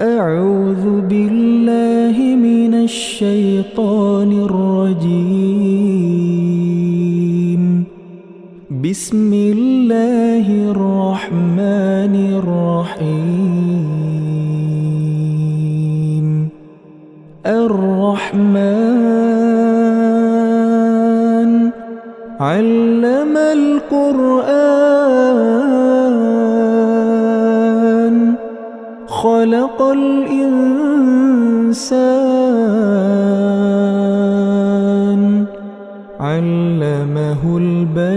أعوذ بالله من الشيطان الرجيم. بسم الله الرحمن الرحيم. الرحمن علم القرآن خلق الإنسان علمه البيان.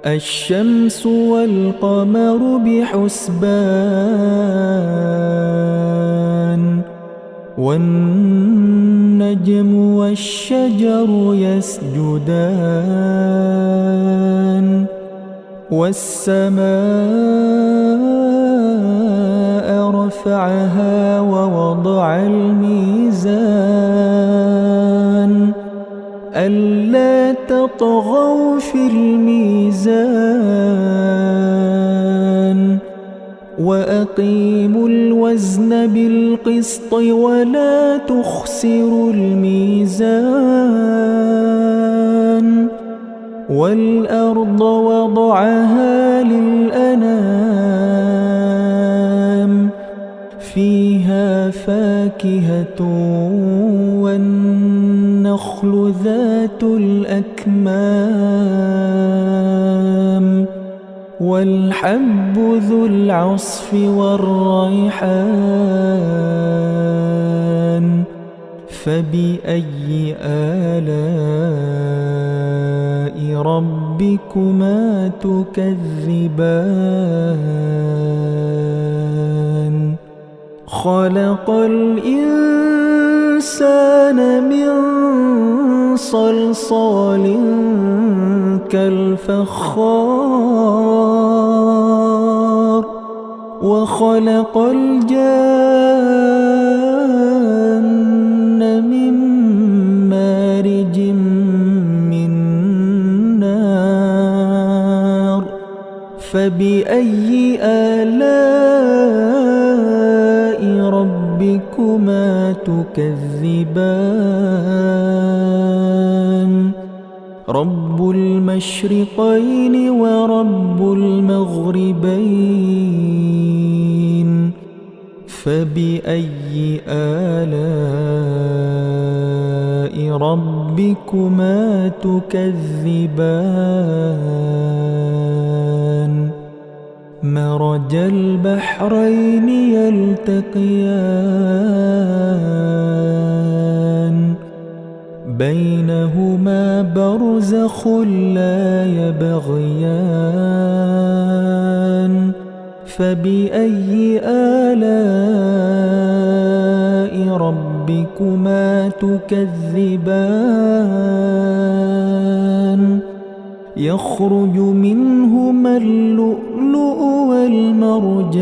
الشمس والقمر بحسبان والنجم والشجر يسجدان والسماء رفعها ووضع الميزان ألا تطغوا في الميزان وأقيموا الوزن بالقسط ولا تخسروا الميزان والأرض وضعها للأنام فيها فاكهة والنخل ذات الأكمام والحب ذو العصف والريحان فبأي آلاء ربكما تكذبان. خلق الإنسان من صلصال كالفخار وخلق الجان من مارج من نار فبأي آلاء ربكما تكذبان. رب المشرقين ورب المغربين فبأي آلاء ربكما تكذبان. مرج البحرين يلتقيان بينهما برزخ لا يبغيان فبأي آلاء ربكما تكذبان. يخرج منهما اللؤلؤ والمرجان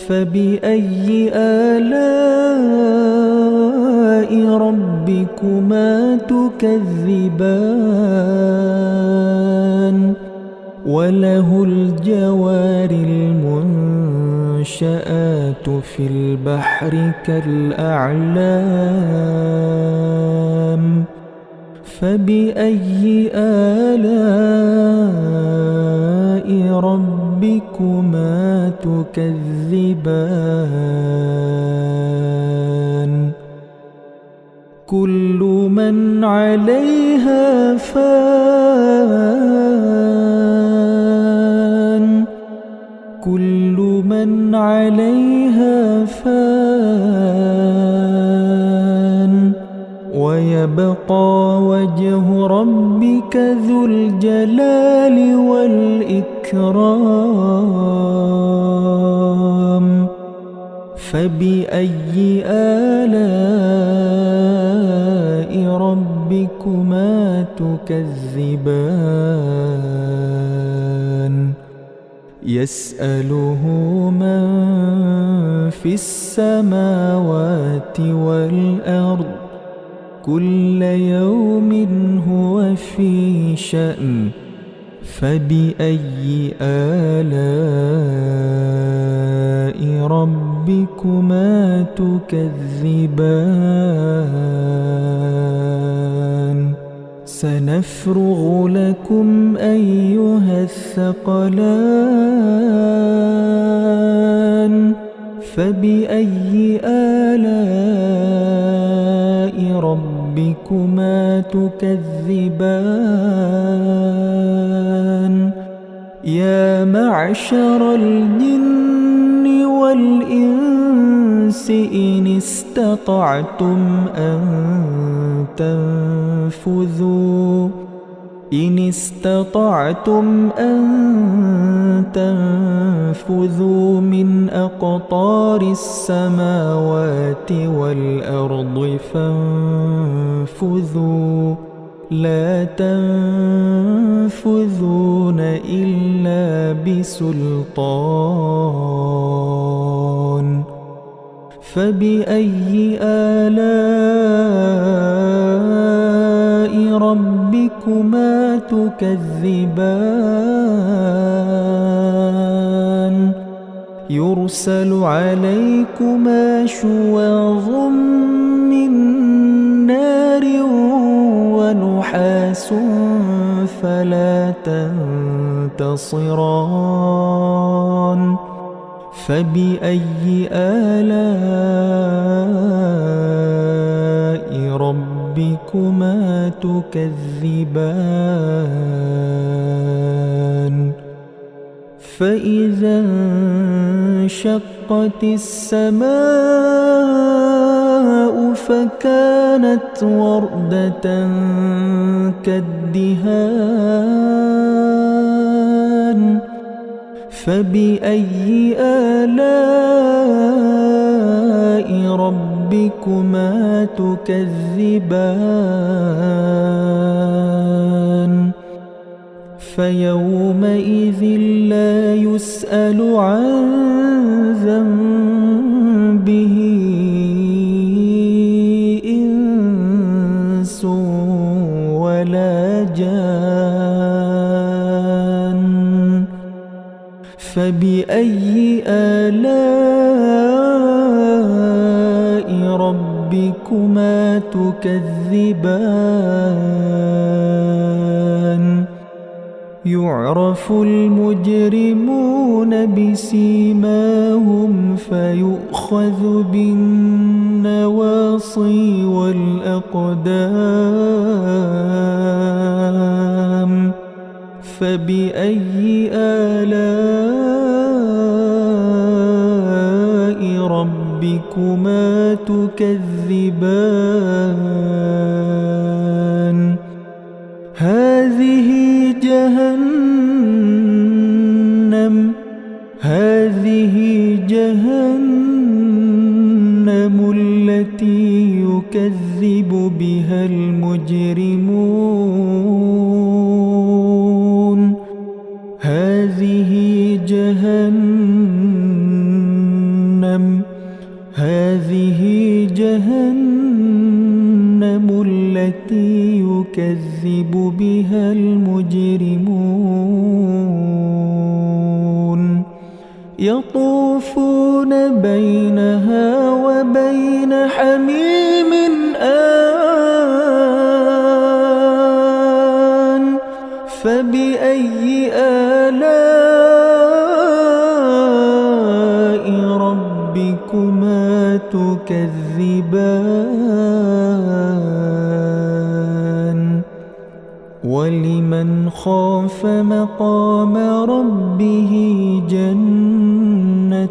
فبأي آلاء ربكما تكذبان. وله الجوار المنشآت في البحر كالأعلام فبأي آلاء ربكما تكذبان. كل من عليها فان كل من عليها فان ويبقى وجه ربك ذو الجلال والإكرام فبأي آلاء ربكما تكذبان. يسأله من في السماوات والأرض كل يوم هو في شأن فبأي آلاء ربكما تكذبان سنفرغ لكم أيها الثقلان فبأي آلاء ربكما تكذبان يا معشر الجن والإنس إن استطعتم أن تنفذوا من أقطار السماوات والأرض فانفذوا لا تنفذون إلا بسلطان فبأي آلاء ربكما تكذبان يرسل عليكما شواظ من نار ونحاس فلا تنتصران فبأي آلاء ربكما تكذبان فإذا انشقت السماء فكانت وردة كالدهان فبأي آلاء ربكما تكذبان فيومئذ لا يسأل عن ذنبه إنس ولا جان فبأي آلاء ربكما تكذبان يعرف المجرمون بسيماهم فيؤخذ بالنواصي والأقدام فبأي آلاء ربكما تكذبان هذه جهنم التي يكذب بها المجرمون هذه جهنم التي يكذب بها المجرمون يطوفون بينها وبين حميم آن فبأي آلاء ربكما تكذبان ولمن خاف مقام ربه جنتان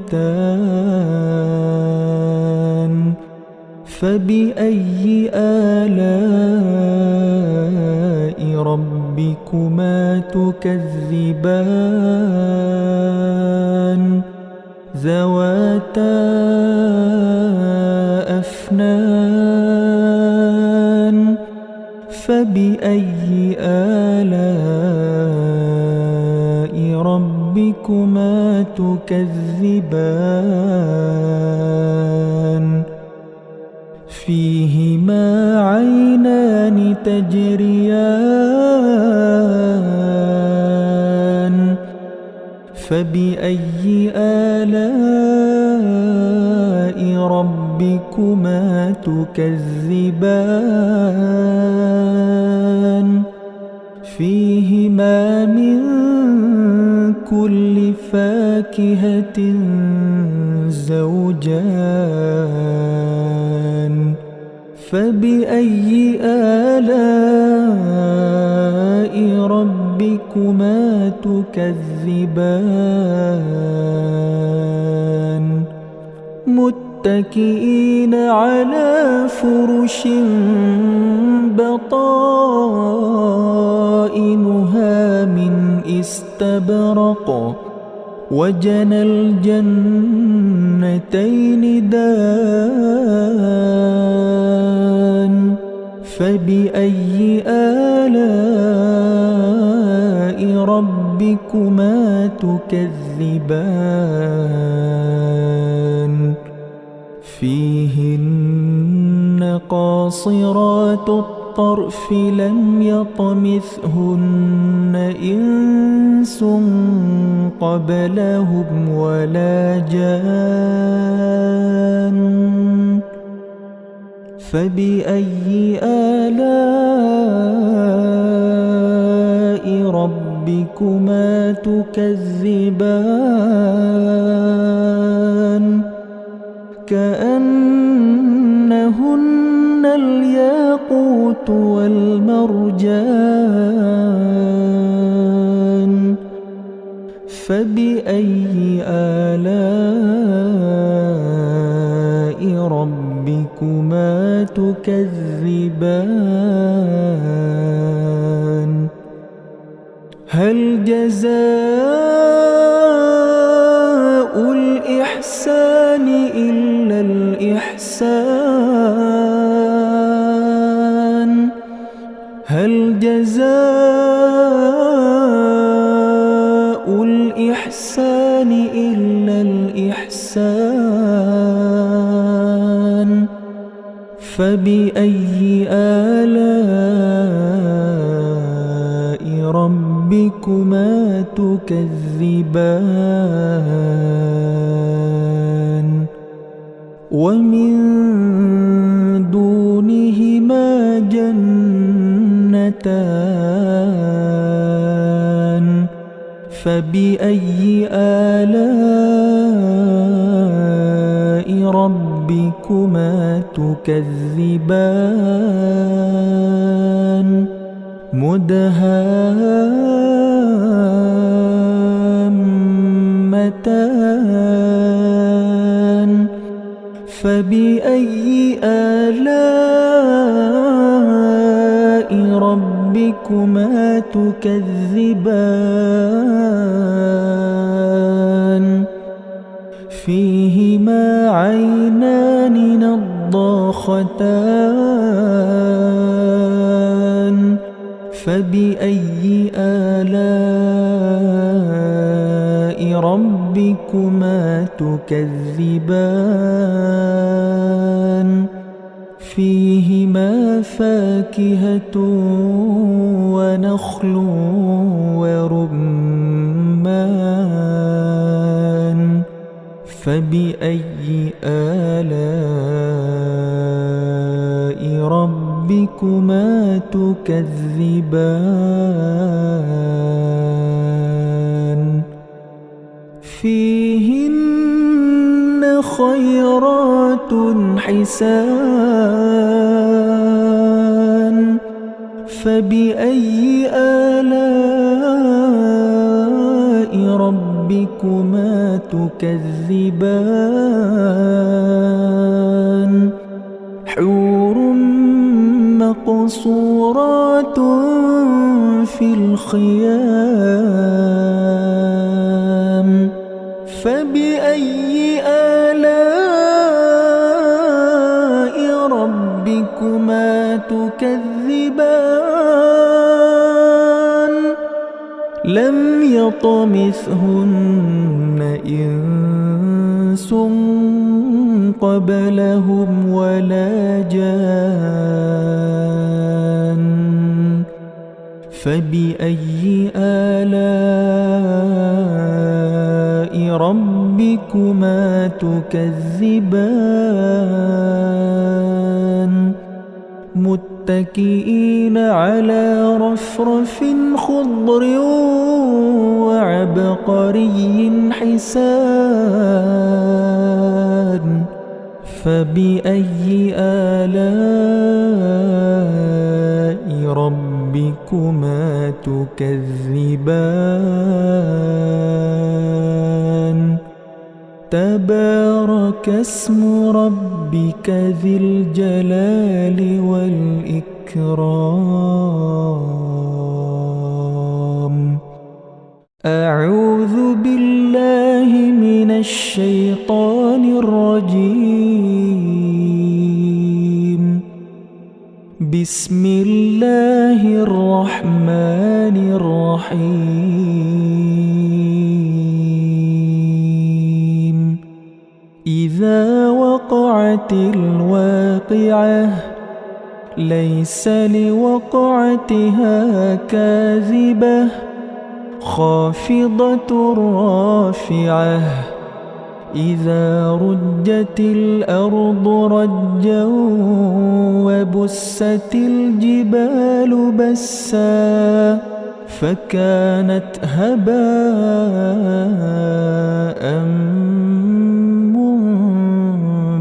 فبأي آلاء ربكما تكذبان ذواتا أفنان فبأي آلاء ربكما تكذبان فيهما عينان تجريان فبأي آلاء ربكما تكذبان فيهما من كل فاكهة زوجان فبأي آلاء ربكما تكذبان متكئين على فرش بطائنها من استبرق وجنى الجنتين دان فبأي آلاء ربكما تكذبان فيهن قاصرات الطرف لم يطمثهن إنس قبلهم ولا جان فبأي آلاء ربكما تكذبان كأنهن الياقوت والمرجان فبأي آلاء ربكما تكذبان هل جزاء الإحسان إلا الإحسان هل جزاء الإحسان إلا الإحسان فبأي آلاء ربكما تكذبان ومن دونهما جنتان فبأي آلاء ربكما تكذبان مدهامتان فبأي آلاء ربكما تكذبان فيهما عينان نضاختان فبأي آلاء ربكما تكذبان فيهما فاكهة ونخل ورمان فبأي آلاء ربكما تكذبان فيهن خيرات حسان فبأي آلاء ربكما تكذبان حور مقصورات في الخيام فبأي آلاء ربكما تكذبان لم يطمثهن إنس قبلهم ولا جان فبأي آلاء ربكما تكذبان متكئين على رفرف خضر وعبقري حسان فبأي آلاء ربكما تكذبان تبارك اسم ربك ذي الجلال والإكرام أعوذ بالله من الشيطان الرجيم بسم الله الرحمن الرحيم إذا وقعت الواقعة ليس لوقعتها كاذبة خافضة رافعة إذا رجت الأرض رجا وبست الجبال بسا فكانت هباء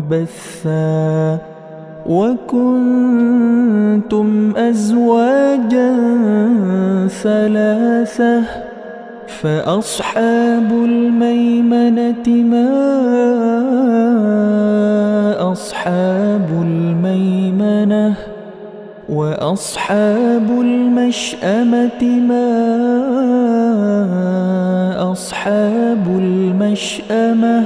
منبثا وكنتم أزواجا ثلاثة فأصحاب الميمنة ما أصحاب الميمنة وأصحاب المشأمة ما أصحاب المشأمة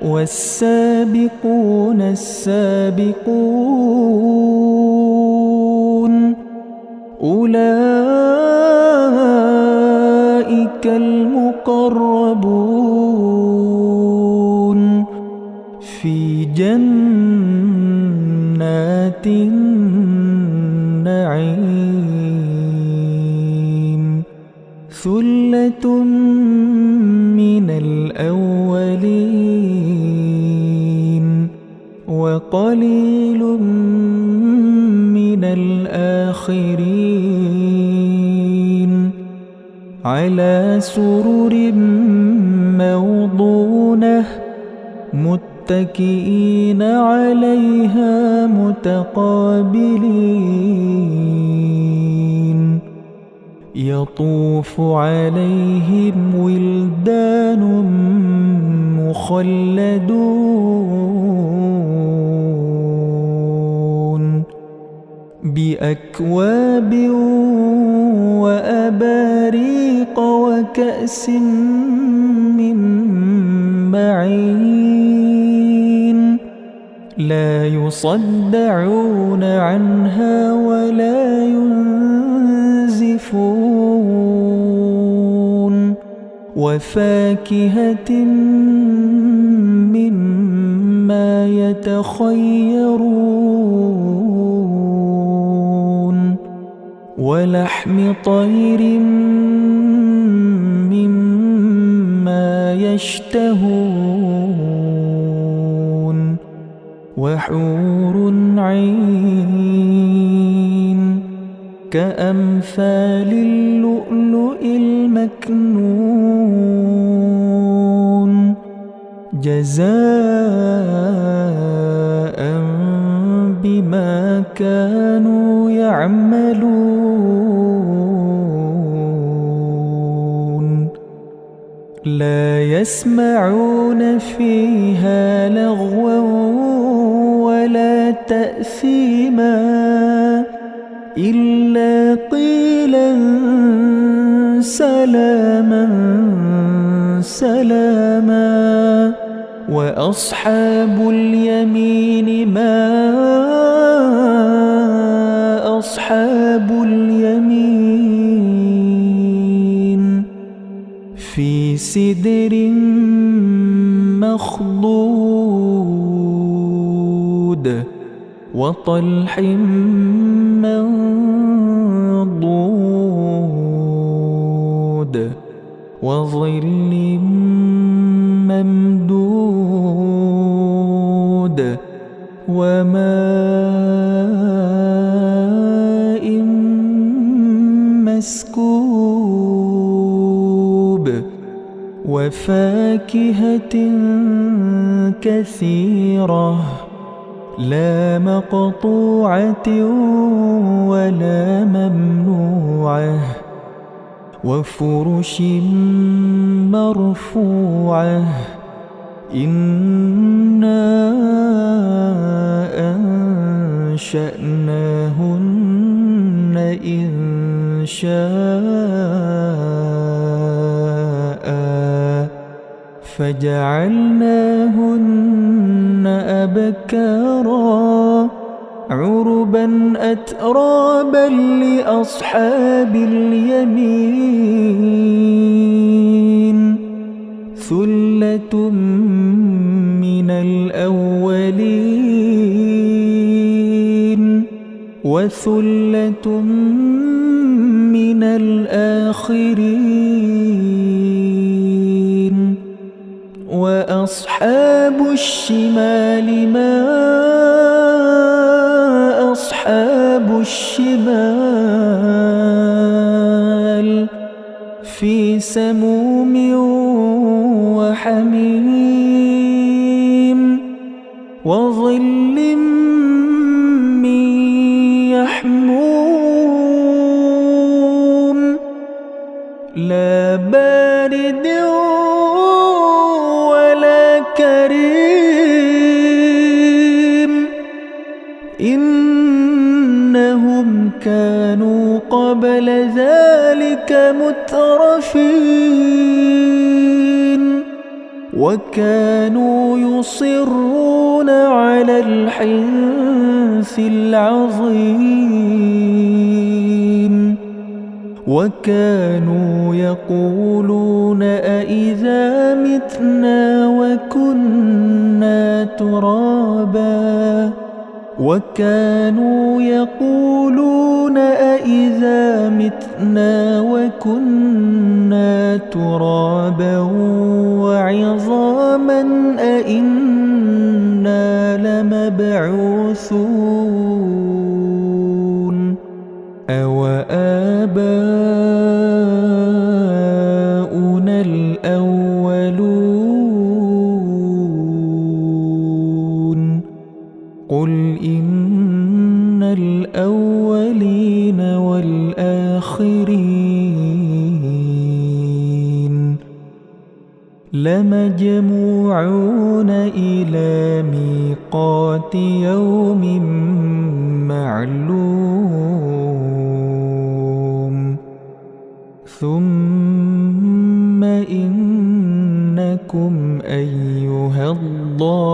والسابقون السابقون أولئك المقربون في جنات النعيم ثلة من الأولين وقليل من الآخرين على سرر موضونة متكئين عليها متقابلين يطوف عليهم ولدان مخلدون بأكواب وأباريق وكأس من معين لا يصدعون عنها ولا ينزفون وفاكهة مما يتخيرون ولحم طير مما يشتهون وحور عين كأمثال اللؤلؤ المكنون جزاء بما كانوا يعملون لا يسمعون فيها لغوا ولا تأثيما إلا قيلا سلاما سلاما وأصحاب اليمين ما أصحاب اليمين في سدر مخضود وطلح منضود وظل ممدود وماء مسكوب وفاكهة كثيرة لا مقطوعة ولا ممنوعة وفرش مرفوعة إنا أنشأناهن إنشاء فجعلناهن أبكارا عربا أترابا لأصحاب اليمين ثلة من الأولين وثلة من الآخرين وأصحاب الشمال ما أصحاب الشمال في سموم وحميم وظل من يحموم لا بارد ولا كريم إنهم كانوا قبل ذلك مترفين وكانوا يصرون على الحنث العظيم وكانوا يقولون أإذا متنا وكنا ترابا وكانوا يقولون أإذا متنا وكنا ترابا وعظاما أإنا لمبعوثون أوآباؤنا الأولون قل إن الأولين والآخرين لمجموعون إلى ميقات يوم معلوم ثم إنكم أيها الضالون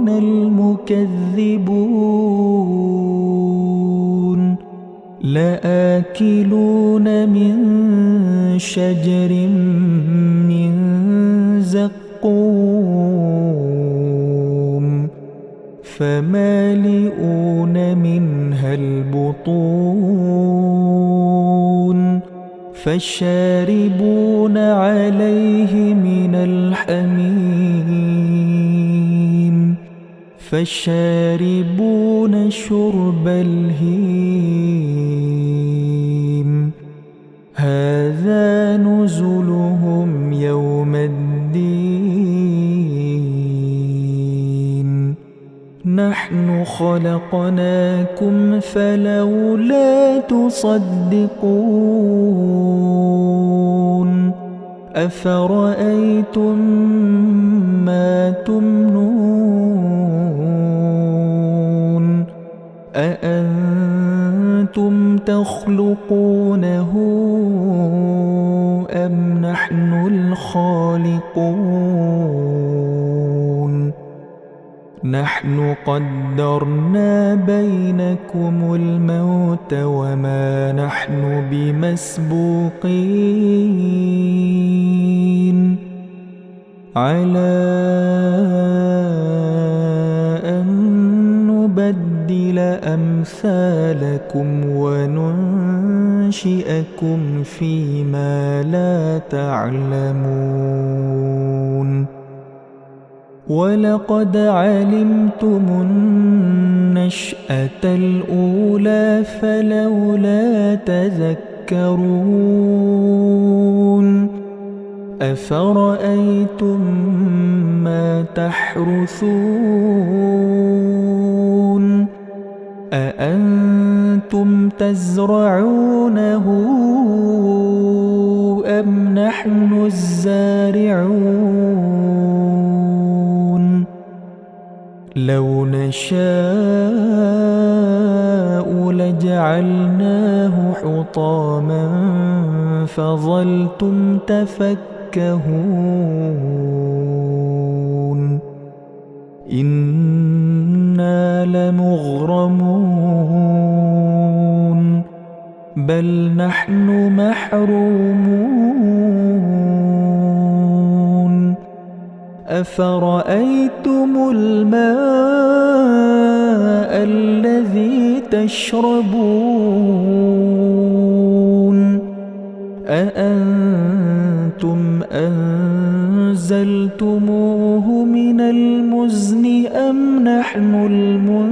المكذبون لآكلون من شجر من زقوم فمالئون منها البطون فشاربون عليه من الحميم فشاربون شرب الهيم هذا نزلهم يوم الدين نحن خلقناكم فلولا تصدقون أفرأيتم ما تمنون أأنتم تخلقونه أم نحن الخالقون نحن قدرنا بينكم الموت وما نحن بمسبوقين على أن نبدل أمثالكم وننشئكم ينشئكم فيما لا تعلمون ولقد علمتم النشأة الأولى فلولا تذكرون أفرأيتم ما تحرثون أأنتم تزرعونه أم نحن الزارعون لو نشاء لجعلناه حطاما فظلتم تفكهون إنا لمغرمون بل نحن محرومون أفرأيتم الماء الذي تشربون أأنتم أنزلتموه من المزن أم نحن المنزلون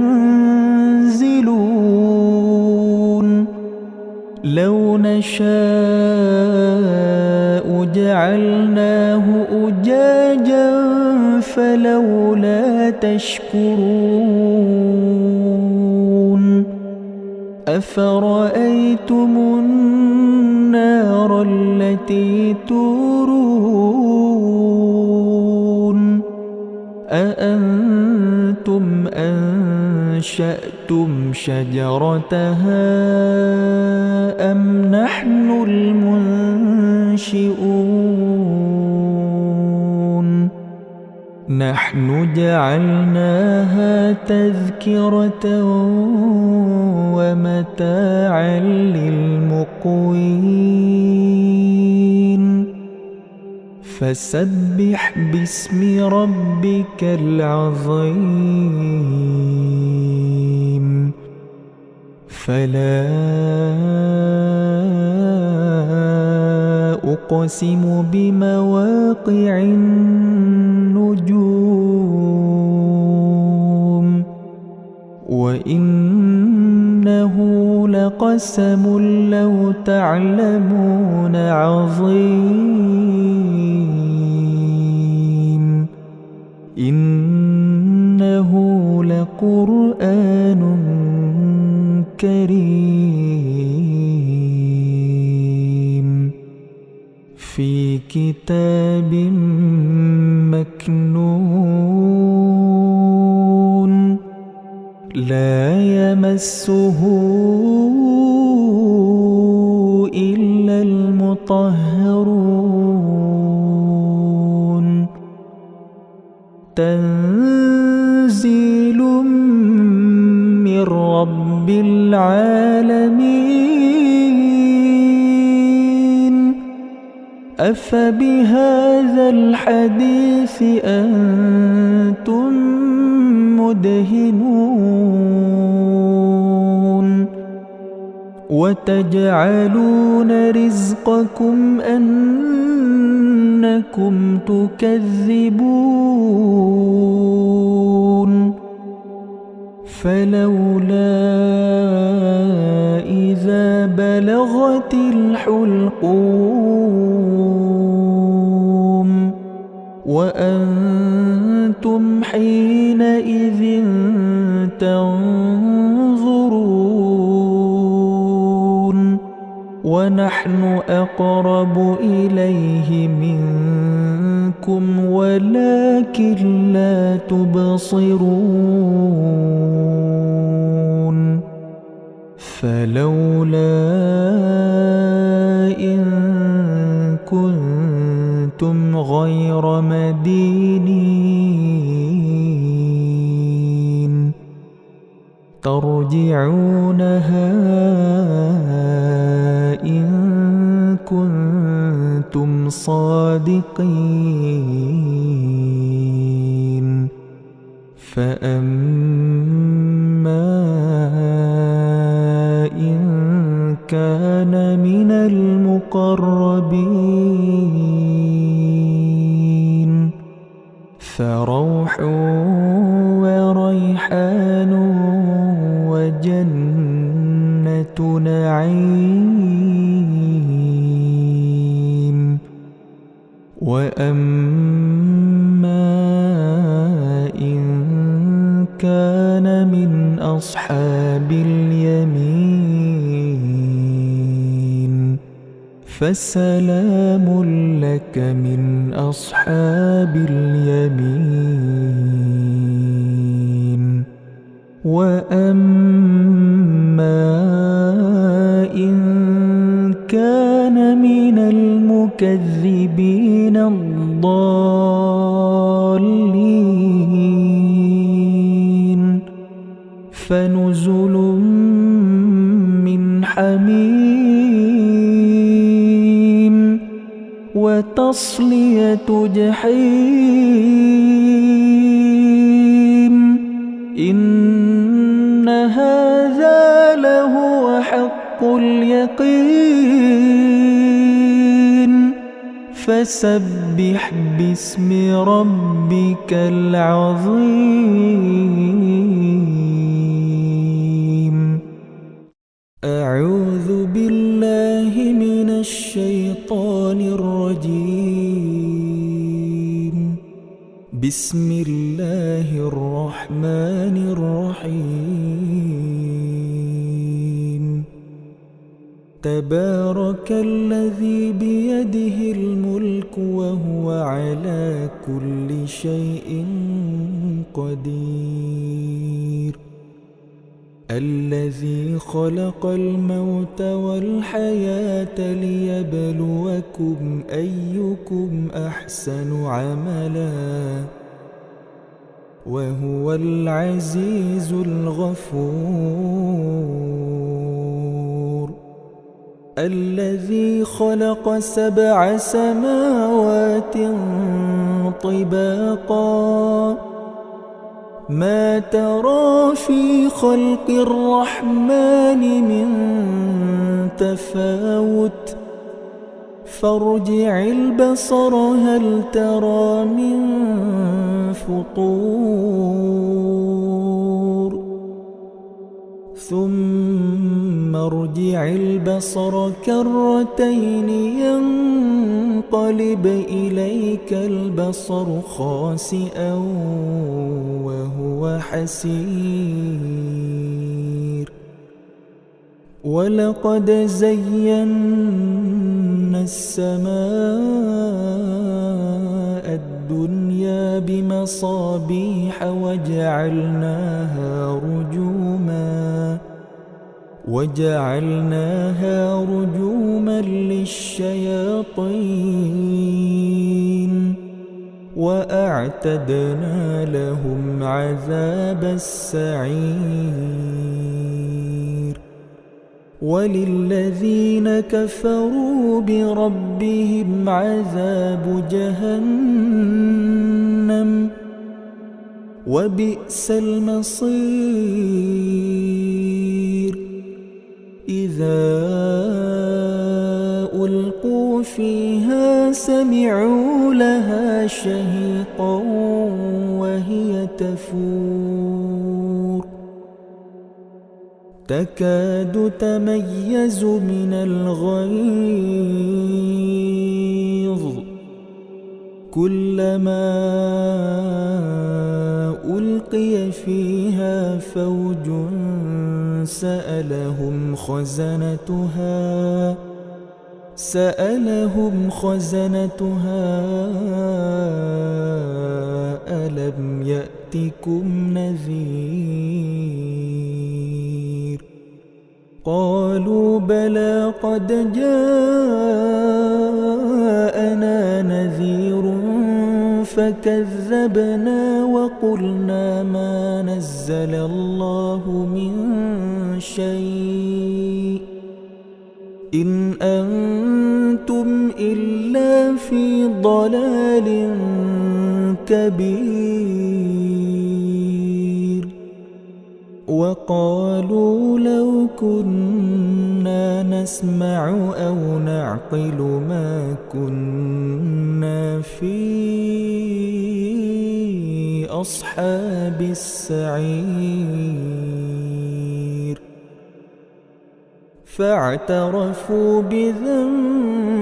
لو نشاء جعلناه أجاجا فلولا تشكرون أفرأيتم النار التي تورون أأنتم أنشأتم شجرتها أم نحن المنشئون نحن جعلناها تذكرة ومتاعا للمقوين فسبح باسم ربك العظيم فلا أقسم بمواقع النجوم وإنه لقسم لو تعلمون عظيم إنه لقرآن كريم في كتاب مكنون لا يمسه إلا المطهرون تنزيل من رب العالمين أفبهذا الحديث أنتم مدهنون وتجعلون رزقكم أنكم تكذبون فلولا إذا بلغت الحلقوم وأنتم حينئذ تنظرون ونحن أقرب إليه منكم ولكن لا تبصرون فلولا إن كنتم غير مدينين ترجعونها إن كنتم صادقين فأما إن كان كان من المقربين فروح وريحان وجنة نعيم وأما إن كان من أصحاب اليمين فسلام لك من أصحاب اليمين وأما إن كان من المكذبين الضالين فنزل من حميم وتصلية جحيم إن هذا لهو حق اليقين فسبح باسم ربك العظيم. أعوذ بالله من الشيطان الرجيم. بسم الله الرحمن الرحيم. تبارك الذي بيده الملك وهو على كل شيء قدير. الذي خلق الموت والحياة ليبلوكم أيكم أحسن عملا وهو العزيز الغفور. الذي خلق 7 سماوات طباقا ما ترى في خلق الرحمن من تفاوت فارجع البصر هل ترى من فطور ثم ارجع البصر كرتين ينقلب إليك البصر خاسئا وهو حسير. ولقد زينا السماء الدنيا بمصابيح وجعلناها رجوما للشياطين وأعتدنا لهم عذاب السعير. وللذين كفروا بربهم عذاب جهنم وبئس المصير. إذا ألقوا فيها سمعوا لها شهيقا وهي تفور تكاد تميز من الغيظ كلما ألقي فيها فوج سألهم خزنتها ألم يأتكم نذير قالوا بلى قد جاءنا نذير فكذبنا وقلنا ما نزل الله من شيء إن أنتم إلا في ضلال كبير. وقالوا لو كنا نسمع أو نعقل ما كنا في أصحاب السعير فاعترفوا بذنبهم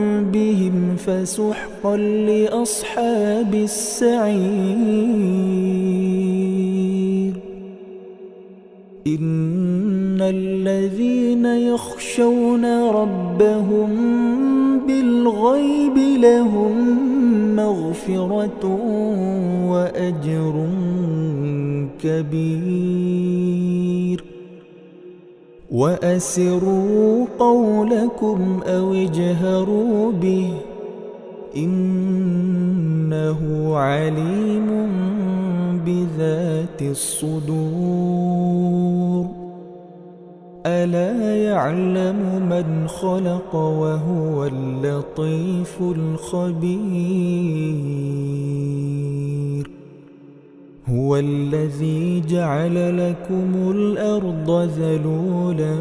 فسحقا لأصحاب السعير إن الذين يخشون ربهم بالغيب لهم مغفرة وأجر كبير وأسروا قولكم أو اجهروا به إنه عليم بذات الصدور ألا يعلم من خلق وهو اللطيف الخبير هو الذي جعل لكم الأرض ذلولا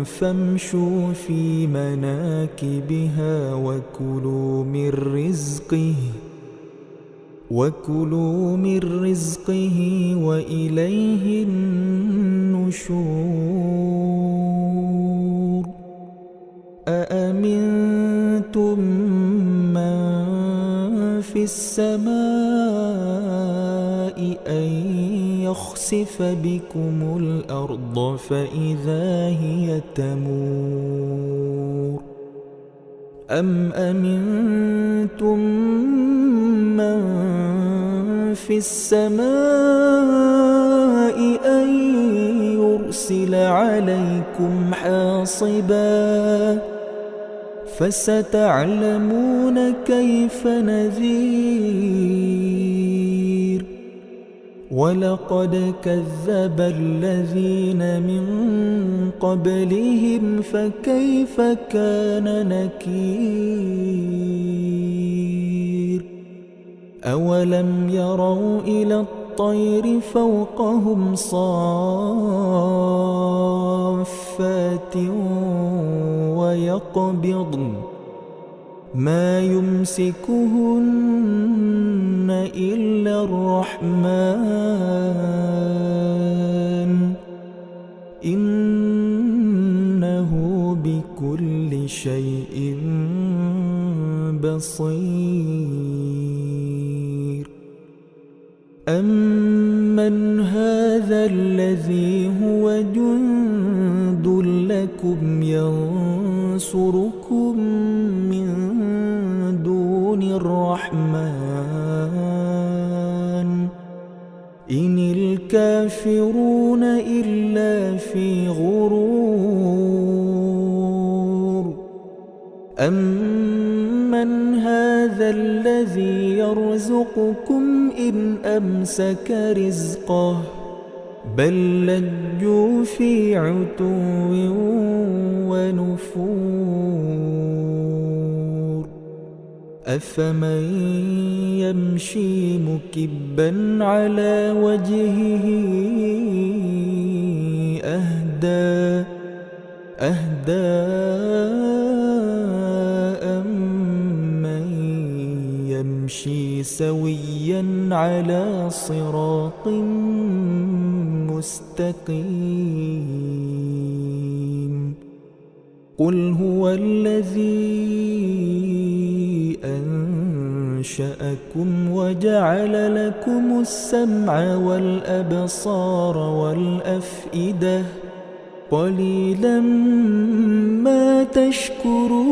فامشوا في مناكبها وكلوا من رزقه وإليه النشور أأمنتم من في السماء أن يخسف بكم الأرض فإذا هي تمور أم أمنتم من في السماء أن يرسل عليكم حاصبا فستعلمون كيف نذير ولقد كذب الذين من قبلهم فكيف كان نكير أولم يروا إلى الطير فوقهم صافات ويقبضن ما يمسكهن إلا الرحمن إنه بكل شيء بصير أمن هذا الذي هو جند لكم ينصركم من دون الرحمن إن الكافرون إلا في غرور أمن هذا الذي يرزقكم إن أمسك رزقه بل لجوا في عتو ونفور أفمن يمشي مكبا على وجهه أهدى أمن يمشي سويا على صراط مستقيم قل هو الذي أنشأكم وجعل لكم السمع والأبصار والأفئدة قليلا ما تشكرون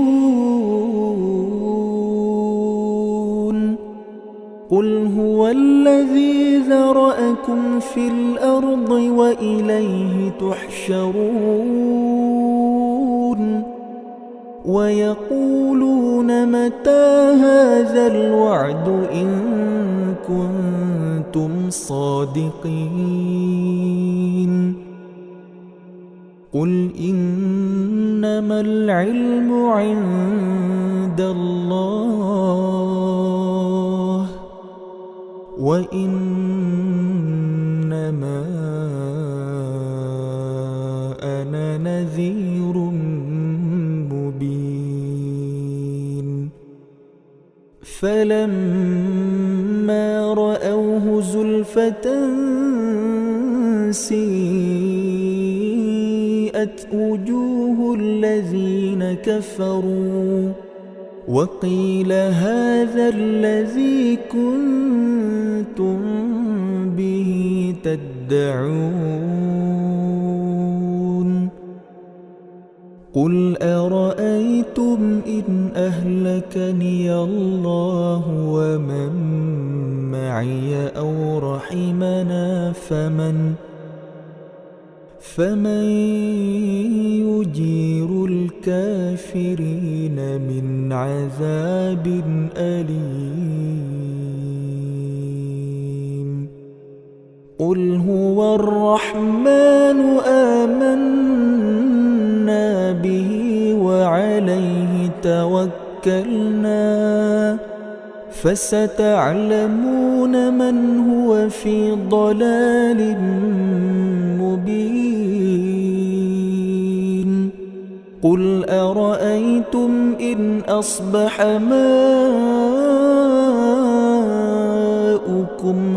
قل هو الذي ذرأكم في الأرض وإليه تحشرون ويقولون متى هذا الوعد إن كنتم صادقين قل إنما العلم عند الله وإنما نذير مبين فلما رأوه زلفة سيئت وجوه الذين كفروا وقيل هذا الذي كنتم به تدعون قل أرأيتم إن أهلكني الله ومن معي أو رحمنا فمن يجير الكافرين من عذاب أليم قل هو الرحمن آمنا به وعليه توكلنا فستعلمون من هو في ضلال مبين قل أرأيتم إن أصبح ماؤكم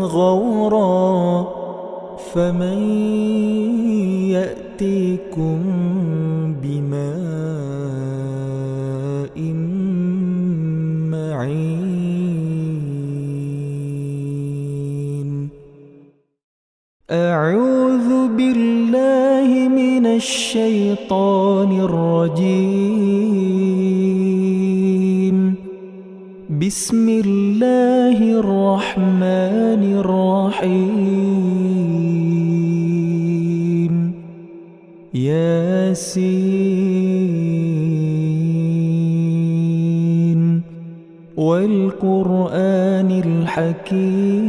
غورا فمن يأتيكم بماء معين أعوذ بالله من الشيطان الرجيم بسم الله الرحمن الرحيم ياسين والقرآن الحكيم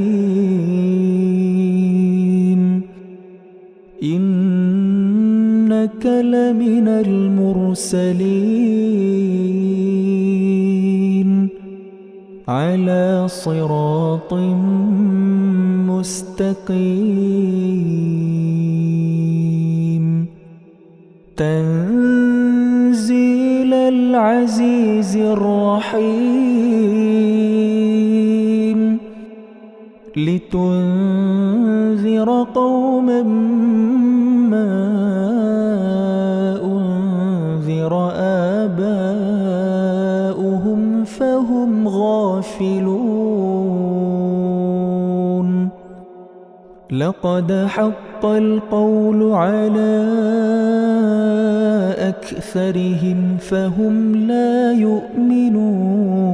إنك لمن المرسلين على صراط مستقيم تنزيل العزيز الرحيم لتنذر قوما ما أنذر آباؤهم فهم غافلون لقد حق القول على أكثرهم فهم لا يؤمنون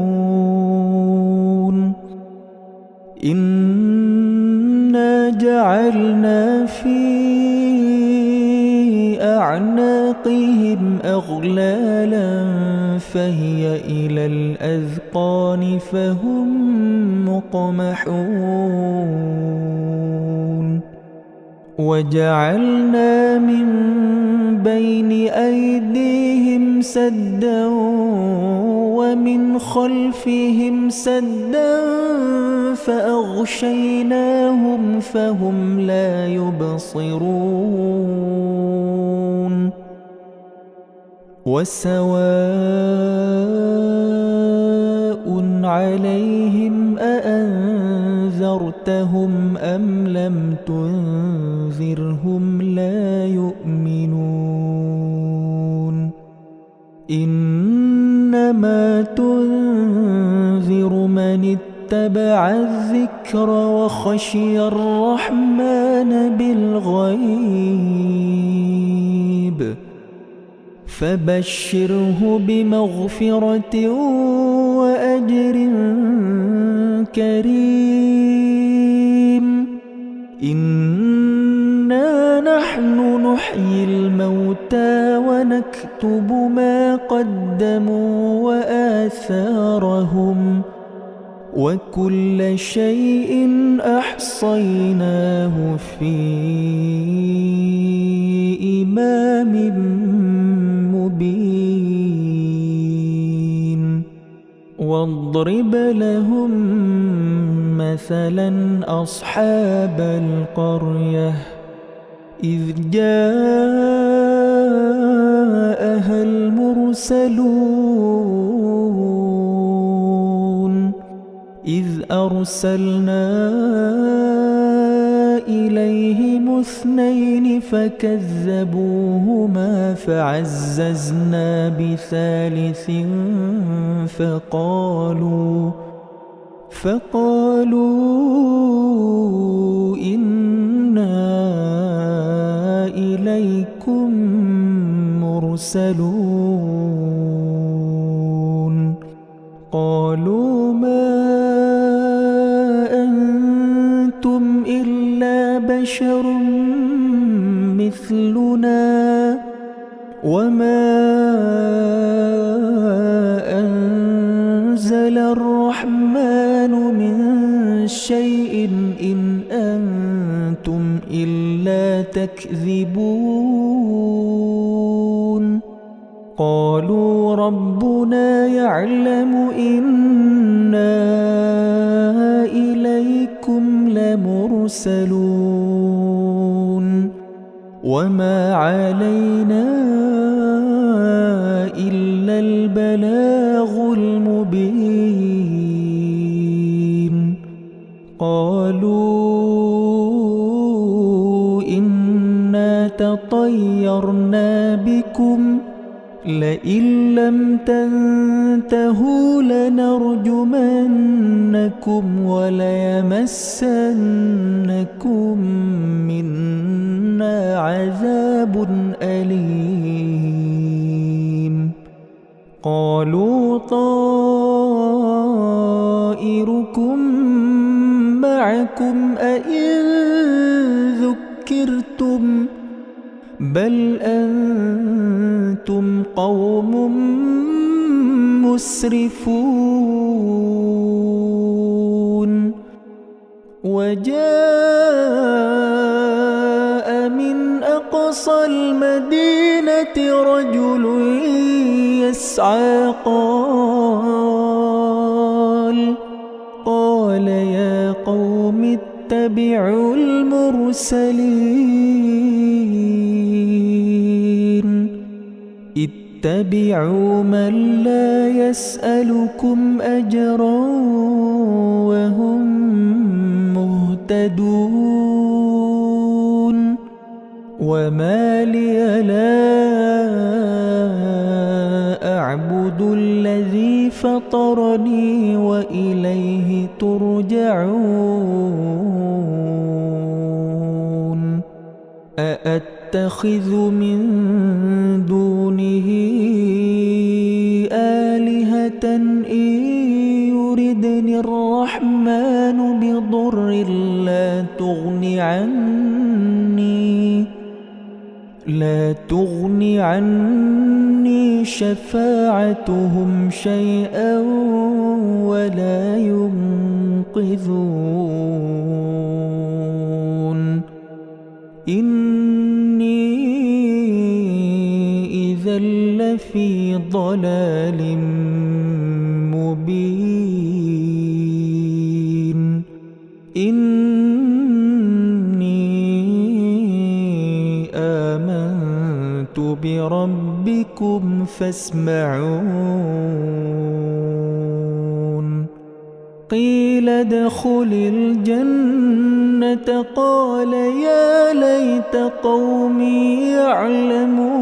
إنا جعلنا في أعناقهم أغلالا فهي إلى الأذقان فهم مقمحون وجعلنا من بين أيديهم سدا ومن خلفهم سدا فأغشيناهم فهم لا يبصرون وسواء عليهم أأنذرتهم أم لم تنذرهم لا يؤمنون إنما تنذر من اتبع الذكر وخشي الرحمن بالغيب فبشره بمغفرة وأجر كريم إنا نحن نحيي الموتى ونكتب ما قدموا وآثارهم وكل شيء أحصيناه في إمام مبين واضرب لهم مثلا أصحاب القرية إذ جاء لمرسلون إذ أرسلنا إليهم 2 فكذبوهما فعززنا بثالث فقالوا إنا إليكم مرسلون قالوا ما أنتم إلا بشر مثلنا وما أنزل الرحمن من شيء إن أنتم إلا تكذبون قالوا ربنا يعلم إنا إليكم لمرسلون وما علينا إلا البلاغ المبين قالوا إنا تطيرنا بكم لئن لم تنتهوا لنرجمنكم وليمسنكم منا عذاب أليم قالوا طائركم معكم أئن ذكرتم بل أنتم قوم مسرفون وجاء من أقصى المدينة رجل يسعى قال يا قوم اتبعوا المرسلين اتبعوا من لا يسألكم أجرا وهم مهتدون وما لي لا أعبد الذي فطرني وإليه ترجعون أأتخذ من دونه آلهة إن يردني الرحمن بضر لا تغني عني شفاعتهم شيئا ولا ينقذون إني إذا لفي ضلال مبين بربكم فاسمعون قيل ادخل الجنة قال يا ليت قومي يعلمون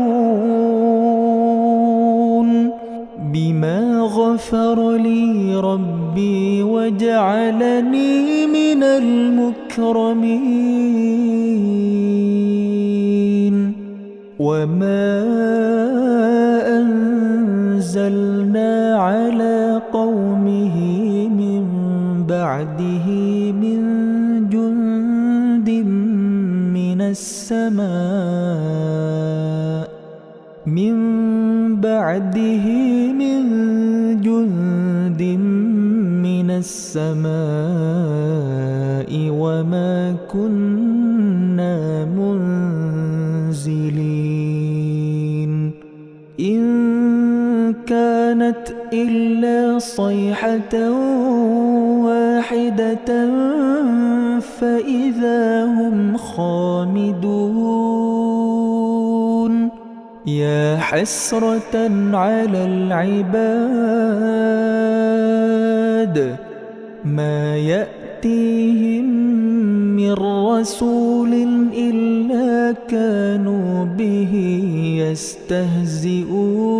بما غفر لي ربي وجعلني من المكرمين وما أنزلنا على قومه من بعده من جند من السماء وما كنا منزلين إن كانت إلا صيحة واحدة فإذا هم خامدون يا حسرة على العباد ما يأتيهم من رسول إلا كانوا به يستهزئون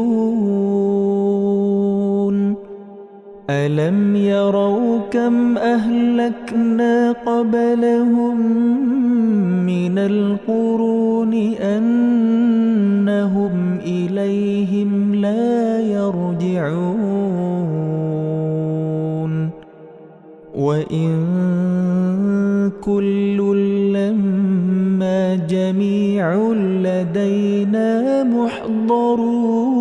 ألم يروا كم أهلكنا قبلهم من القرون أنهم إليهم لا يرجعون وإن كل لما جميع لدينا محضرون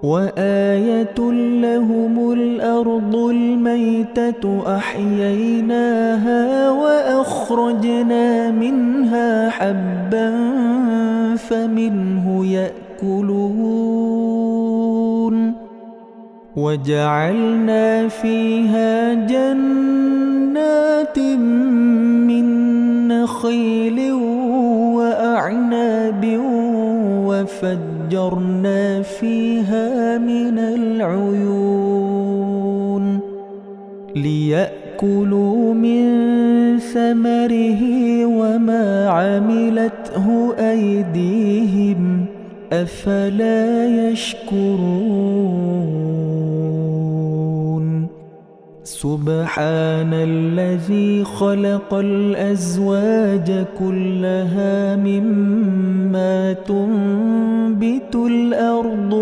وآية لهم الأرض الميتة أحييناها وأخرجنا منها حبا فمنه يأكلون وجعلنا فيها جنات من نخيل وأعناب وفجرنا فيها من العيون ليأكلوا من ثمره وما عملته أيديهم أفلا يشكرون سبحان الذي خلق الأزواج كلها مما تنبت الأرض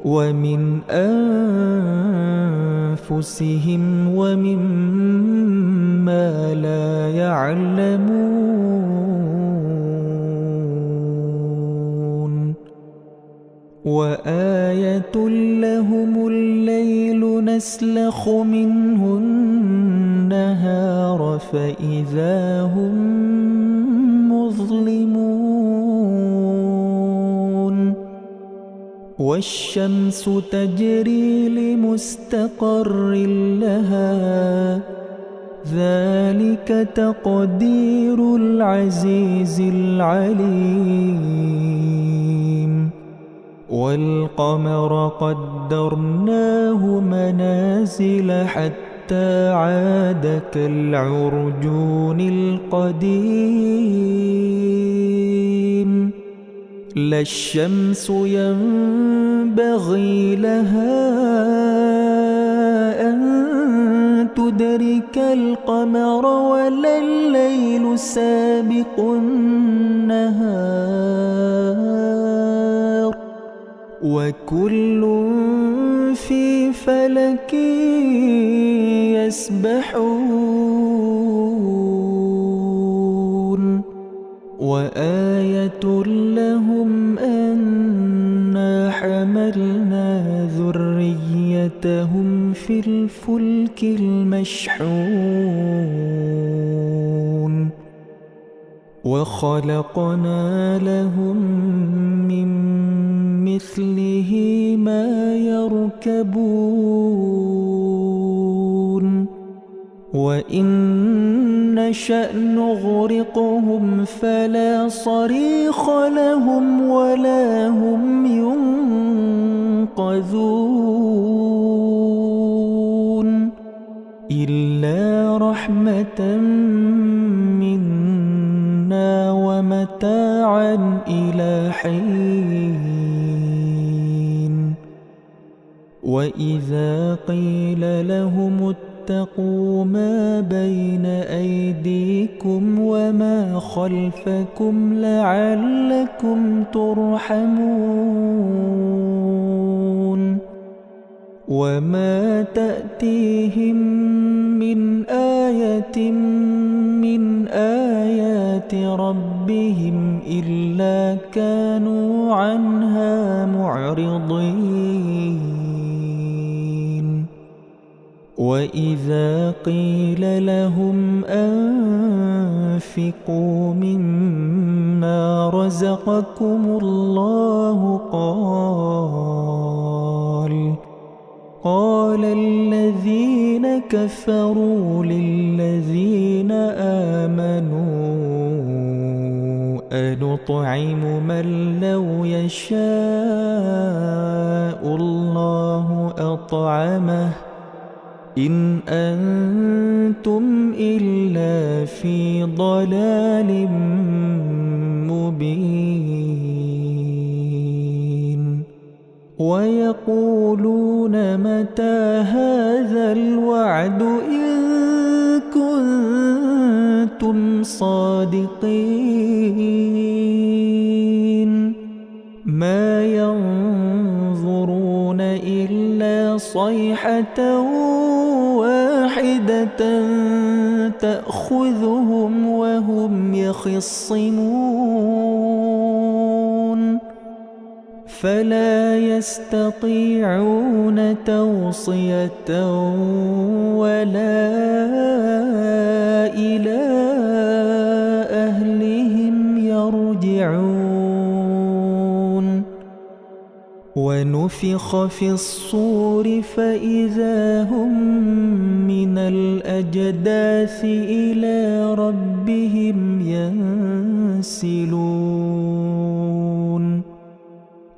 ومن أنفسهم ومما لا يعلمون وآية لهم الليل نسلخ منه النهار فإذا هم مظلمون والشمس تجري لمستقر لها ذلك تقدير العزيز العليم والقمر قدرناه منازل حتى عاد كالعرجون القديم لا الشمس ينبغي لها أن تدرك القمر ولا الليل سابق النهار وكل في فلك يسبحون وآية لهم أنا حملنا ذريتهم في الفلك المشحون وخلقنا لهم من مثله ما يركبون وإن نشأ نغرقهم فلا صريخ لهم ولا هم ينقذون إلا رحمة منا ومتاعا إلى حين وإذا قيل لهم اتقوا ما بين أيديكم وما خلفكم لعلكم ترحمون وما تأتيهم من آية من آيات ربهم إلا كانوا عنها معرضين وإذا قيل لهم أنفقوا مما رزقكم الله وقال الذين كفروا للذين آمنوا أنطعم من لو يشاء الله أطعمه إن أنتم إلا في ضلال مبين ويقولون متى هذا الوعد إن كنتم صادقين ما ينظرون إلا صيحة واحدة تأخذهم وهم يخصمون فلا يستطيعون توصية ولا إلى أهلهم يرجعون ونفخ في الصور فإذا هم من الأجداث إلى ربهم ينسلون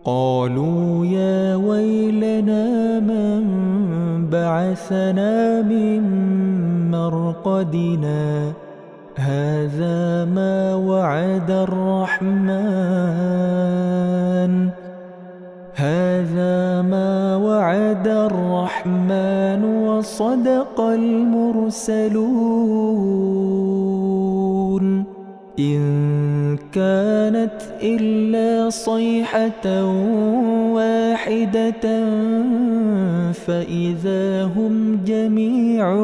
قالوا يا ويلنا من بعثنا من مرقدنا هذا ما وعد الرحمن وصدق المرسلون إن كانت إلا صيحة واحدة فإذا هم جميع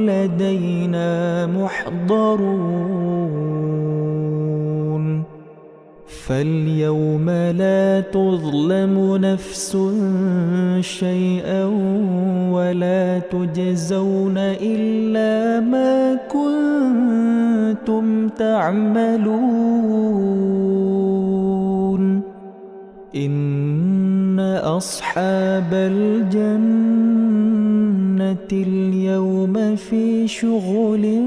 لدينا محضرون فاليوم لا تظلم نفس شيئا ولا تجزون إلا ما كنتم تعملون إن أصحاب الجنة اليوم في شغل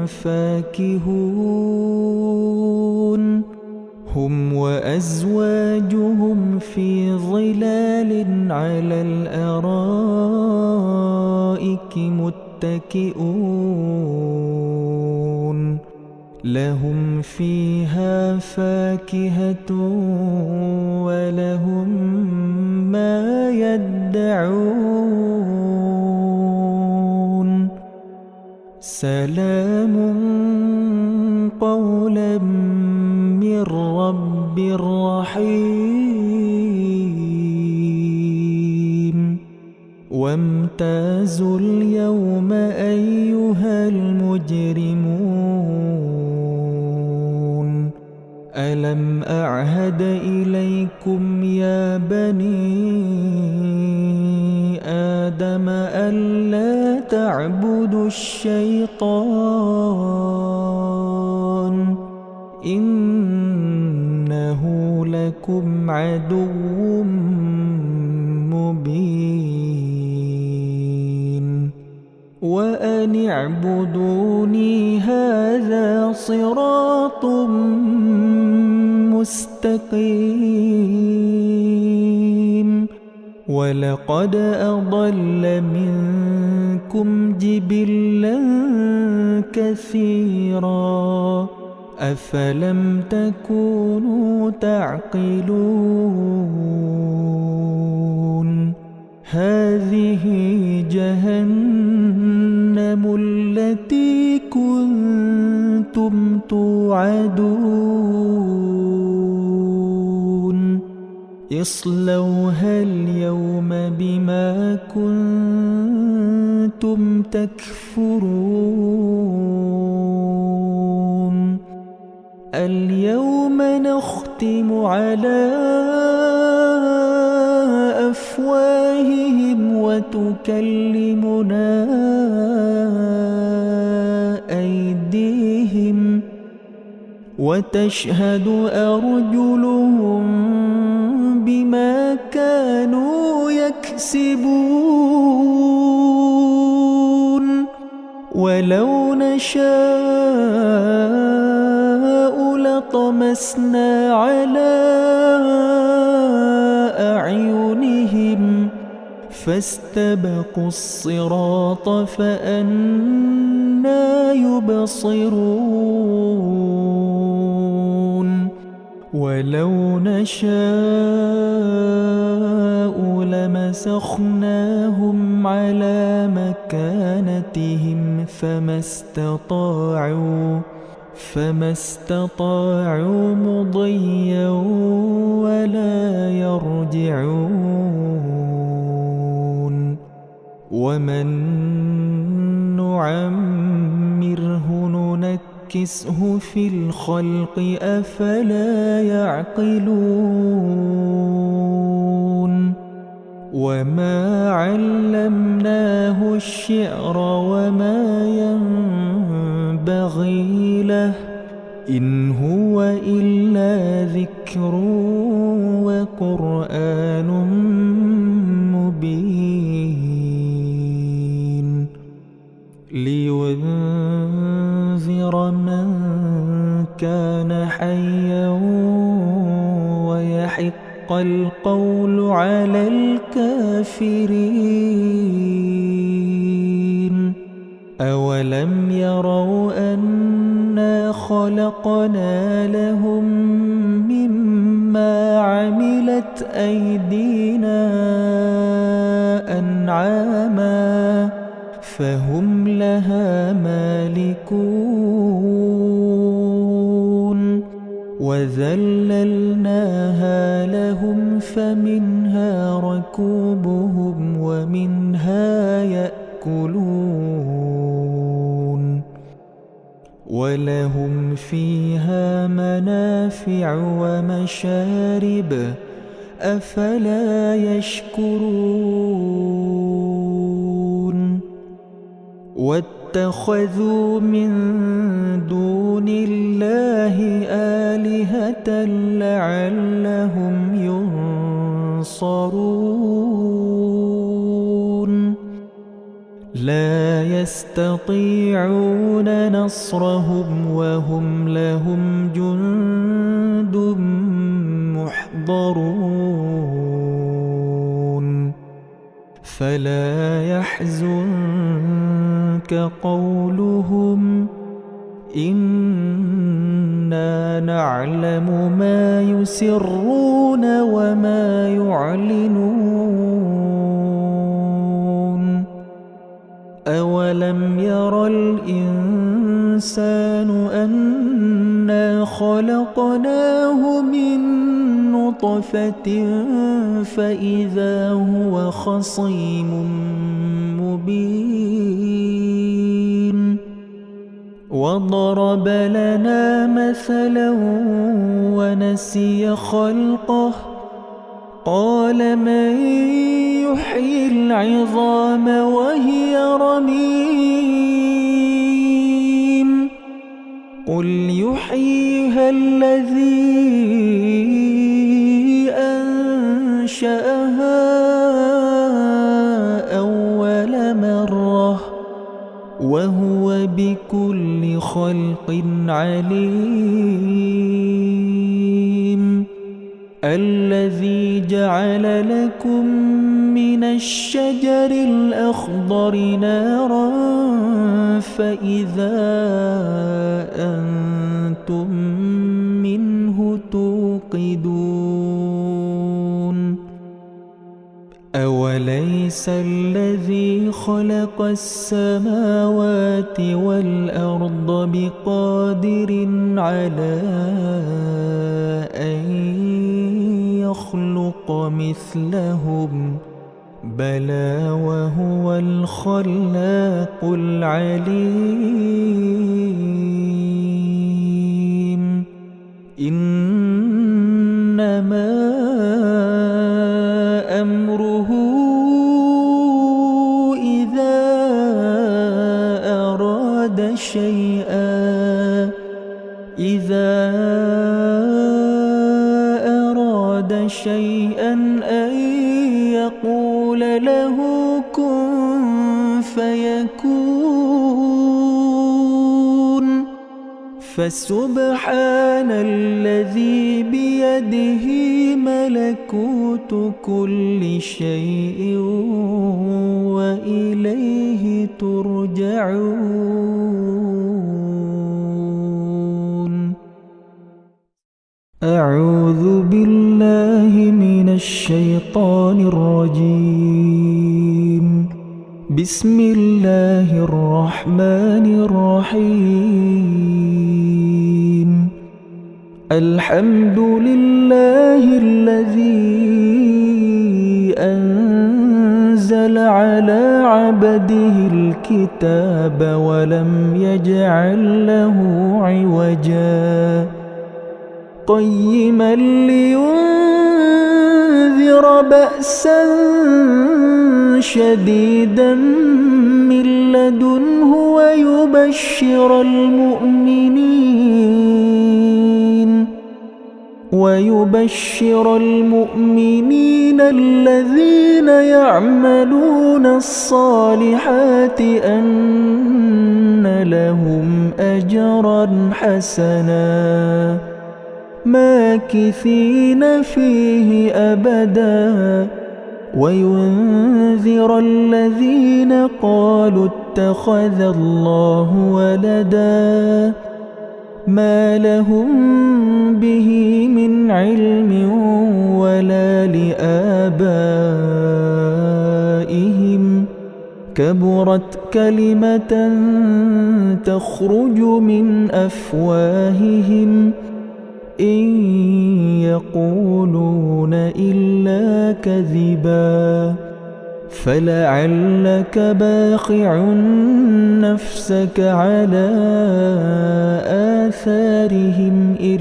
فاكهون هم وأزواجهم في ظلال على الأرائك متكئون لهم فيها فاكهة ولهم ما يدعون سلام قولا من رب رحيم وامتازوا اليوم أيها المجرمون ألم أعهد إليكم يا بني آدم ألا تعبدوا الشيطان إنه لكم عدو مبين وأن اعبدوني هذا صراط مستقيم ولقد أضل منكم جبلا كثيرا أفلم تكونوا تعقلون هذه جهنم التي كنتم توعدون اصلوها اليوم بما كنتم تكفرون اليوم نختم على أفواههم وتكلمنا أيديهم وتشهد أرجلهم بما كانوا يكسبون ولو نشاء لطمسنا على أعينهم فاستبقوا الصراط فأنى يبصرون ولو نشاء لمسخناهم على مكانتهم فما استطاعوا مضيا ولا يرجعون ومن نعمره ننكسه في الخلق أفلا يعقلون وما علمناه الشعر وما ينبغي له إن هو إلا ذكر وقرآن مبين لينذر من كان حيا ويحق القول على الكافرين أولم يروا أنا خلقنا لهم مما عملت أيدينا أنعاما فهم لها مالكون وذللناها لهم فمنها ركوبهم ومنها يأكلون ولهم فيها منافع ومشارب أفلا يشكرون واتخذوا من دون الله آلهة لعلهم ينصرون لا يستطيعون نصرهم وهم لهم جند محضرون فلا يحزنك قولهم إنا نعلم ما يسرون وما يعلنون أولم ير الإنسان أنا خلقناه من نطفة فإذا هو خصيم مبين وضرب لنا مثلا ونسي خلقه قال من يحيي العظام وهي رميم قل يحييها الذي أنشأها أول مرة وهو بكل خلق عليم الذي جعل لكم من الشجر الأخضر نارا فإذا أنتم منه توقدون أوليس الذي خلق السماوات والأرض بقادر على أن يخلق مثلهم بلى وهو الخلاق العليم إنما أمره إذا أراد شيئا فسبحان الذي بيده ملكوت كل شيء وإليه ترجعون. أعوذ بالله من الشيطان الرجيم. بسم الله الرحمن الرحيم. الحمد لله الذي أنزل على عبده الكتاب ولم يجعل له عوجا قيما لينذر بأسا شديدا من لدنه ويبشر المؤمنين الذين يعملون الصالحات أن لهم أجرا حسنا ماكثين فيه أبدا وينذر الذين قالوا اتخذ الله ولدا ما لهم به من علم ولا لآبائهم كبرت كلمة تخرج من أفواههم إن يقولون إلا كذبا فلعلك باخع نفسك على آثارهم إن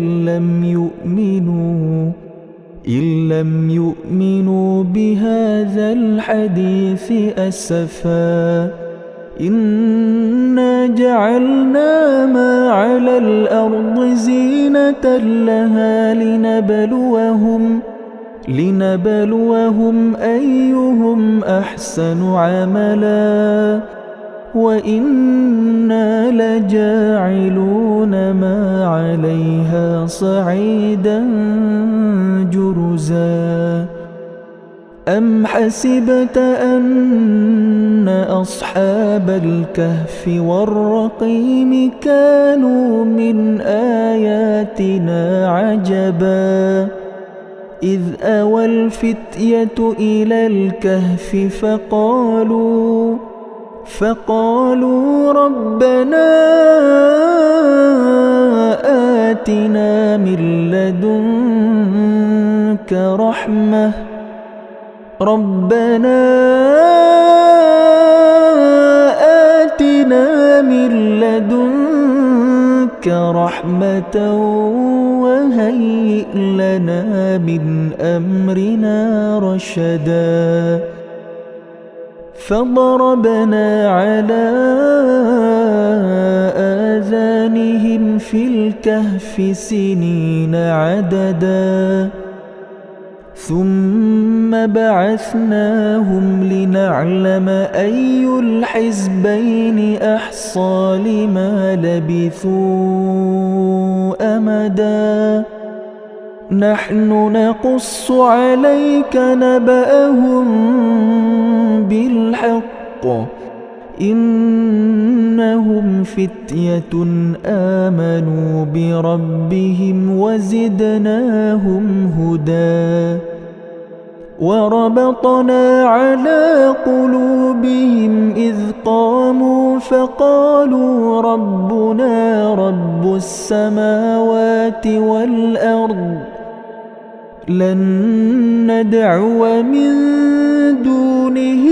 لم يؤمنوا بهذا الحديث أسفا إنا جعلنا ما على الأرض زينة لها لنبلوهم أيهم أحسن عملا وإنا لجاعلون ما عليها صعيدا جرزا. أم حسبت أن أصحاب الكهف والرقيم كانوا من آياتنا عجبا إذ أوى الفتية إلى الكهف فقالوا ربنا آتنا من لدنك رحمة وهيئ لنا من أمرنا رشدا. فضربنا على آذانهم في الكهف سنين عددا ثم بعثناهم لنعلم أي الحزبين أحصى لما لبثوا أمدا. نحن نقص عليك نبأهم بالحق إنهم فتية آمنوا بربهم وزدناهم هدى. وربطنا على قلوبهم إذ قاموا فقالوا ربنا رب السماوات والأرض لن ندعو من دونه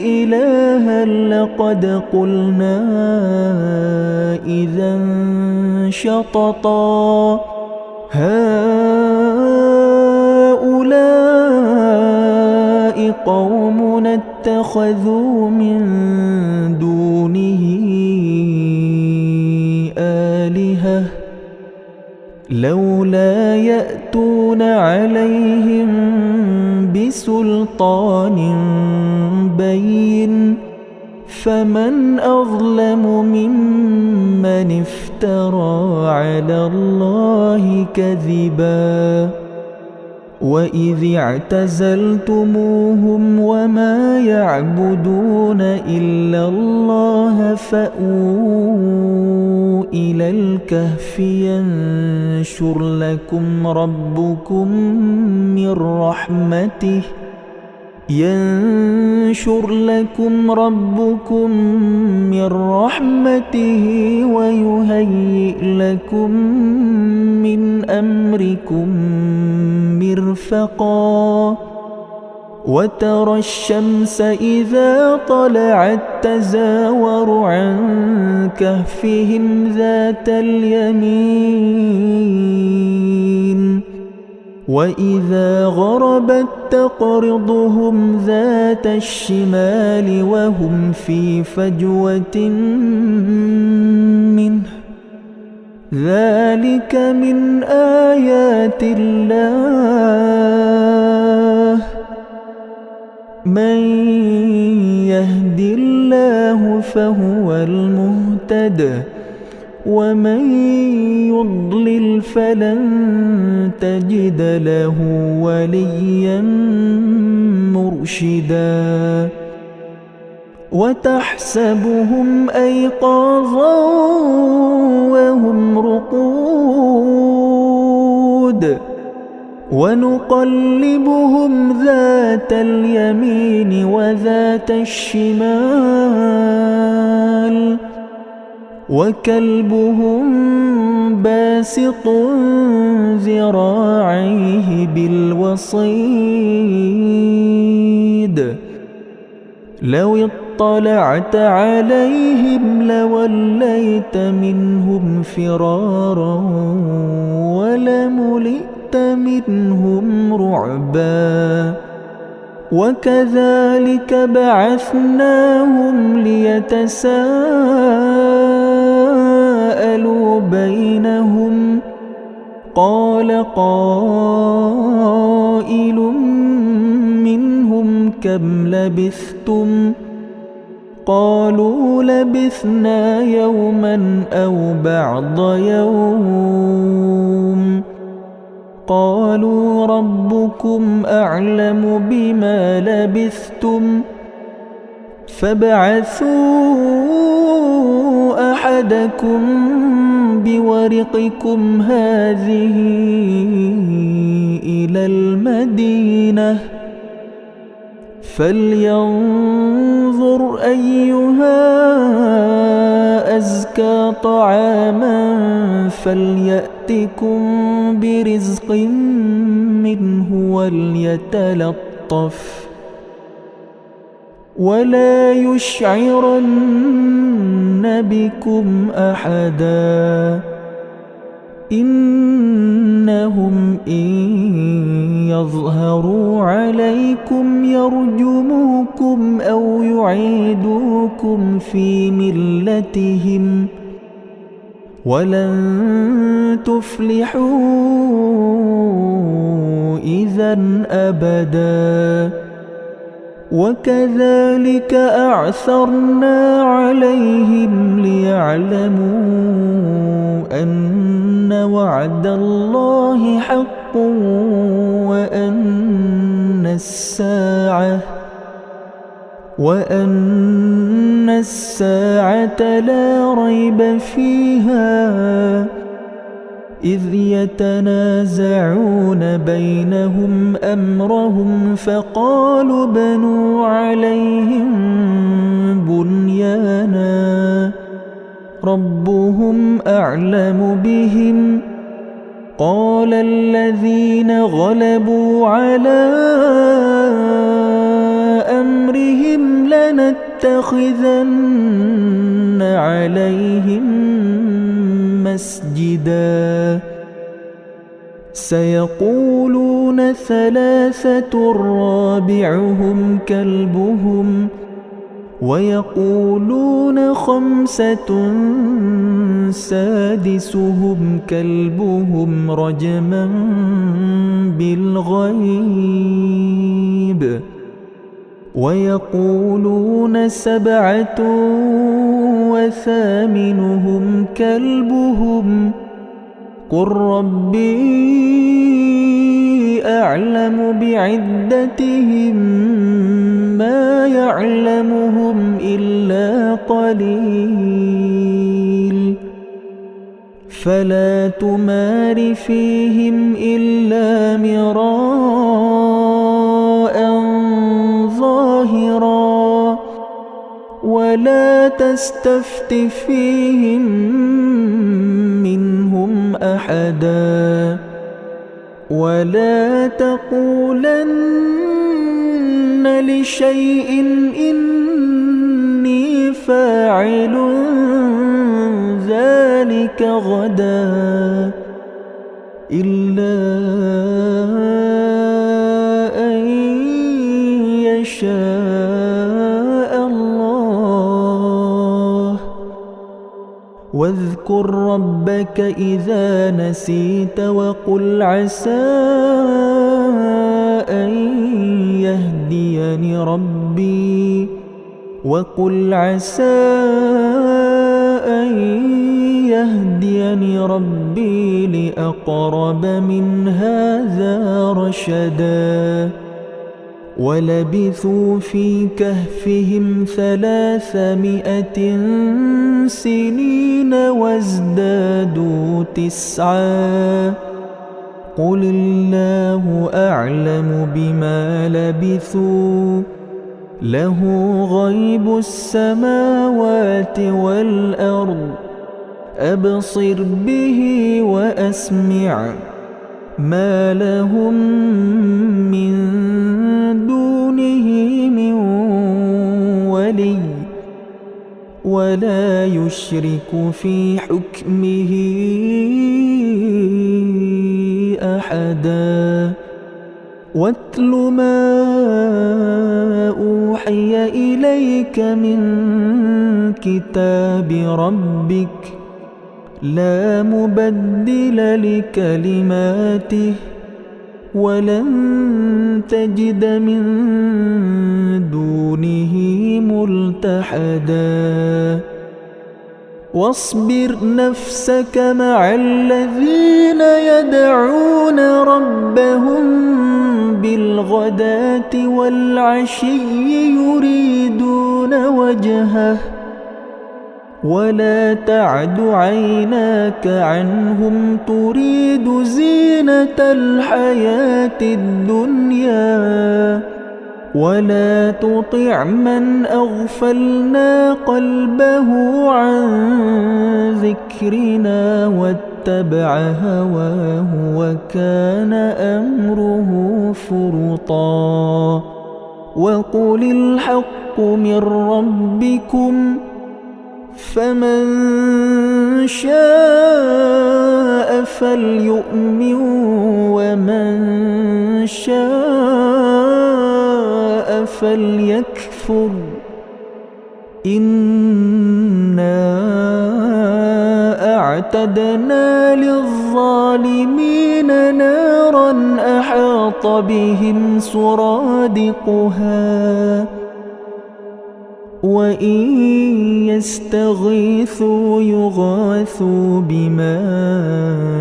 إلها لقد قلنا إذا شططا هؤلاء قومنا اتخذوا من دونه آلهة لولا يأتون عليهم بسلطان بين فمن أظلم ممن افترى على الله كذبا وإذ اعتزلتموهم وما يعبدون إلا الله فأووا إلى الكهف ينشر لكم ربكم من رحمته ويهيئ لكم من أمركم مرفقا وترى الشمس إذا طلعت تزاور عن كهفهم ذات اليمين وإذا غربت تقرضهم ذات الشمال وهم في فجوة منه ذلك من آيات الله من يهد الله فهو المهتد ومن يضلل فلن تجد له وليا مرشدا وتحسبهم أيقاظا وهم رقود ونقلبهم ذات اليمين وذات الشمال وكلبهم باسط ذراعيه بالوصيد لو اطلعت عليهم لوليت منهم فرارا ولملئت منهم رعبا وكذلك بعثناهم ليتساءلوا بينهم قال قائل منهم كم لبثتم قالوا لبثنا يوما أو بعض يوم قالوا ربكم أعلم بما لبثتم فابعثوا أحدكم بورقكم هذه إلى المدينة فلينظر أيها أزكى طعاما فليأتكم برزق منه وليتلطف ولا يشعرن بكم أحدا إنهم إن يظهروا عليكم يرجموكم أو يعيدوكم في ملتهم ولن تفلحوا إذا أبدا وكذلك أعثرنا عليهم ليعلموا أن وعد الله حق وأن الساعة لا ريب فيها إذ يتنازعون بينهم أمرهم فقالوا بنوا عليهم بنيانا ربهم أعلم بهم قال الذين غلبوا على أمرهم لنتخذن عليهم مسجدا سيقولون ثلاثة رابعهم كلبهم ويقولون خمسة سادسهم كلبهم رجما بالغيب ويقولون 7 وثامنهم كلبهم قل ربي أعلم بعدتهم ما يعلمهم إلا قليل فلا تمار فيهم إلا مراء ظاهرا ولا تستفت فيهم منهم أحدا ولا تقولن لشيء إني فاعل ذلك غدا إلا أن يشاء الله واذكر ربك إذا نسيت وقل عسى أن يهديني ربي لأقرب من هذا رشدا ولبثوا في كهفهم 300 سنين وازدادوا 9 قل الله أعلم بما لبثوا له غيب السماوات والأرض أبصر به وأسمع ما لهم من دونه من ولي ولا يشرك في حكمه أحدا واتل ما أوحي إليك من كتاب ربك لا مبدل لكلماته ولن تجد من دونه ملتحدا واصبر نفسك مع الذين يدعون ربهم بالغداة والعشي يريدون وجهه ولا تعد عيناك عنهم تريد زينة الحياة الدنيا ولا تطع من أغفلنا قلبه عن ذكرنا واتبع هواه وكان أمره فرطا وقل الحق من ربكم فمن شاء فليؤمن ومن شاء فليكفر إنا أعتدنا للظالمين نارا أحاط بهم سرادقها وإن يستغيثوا يغاثوا بماء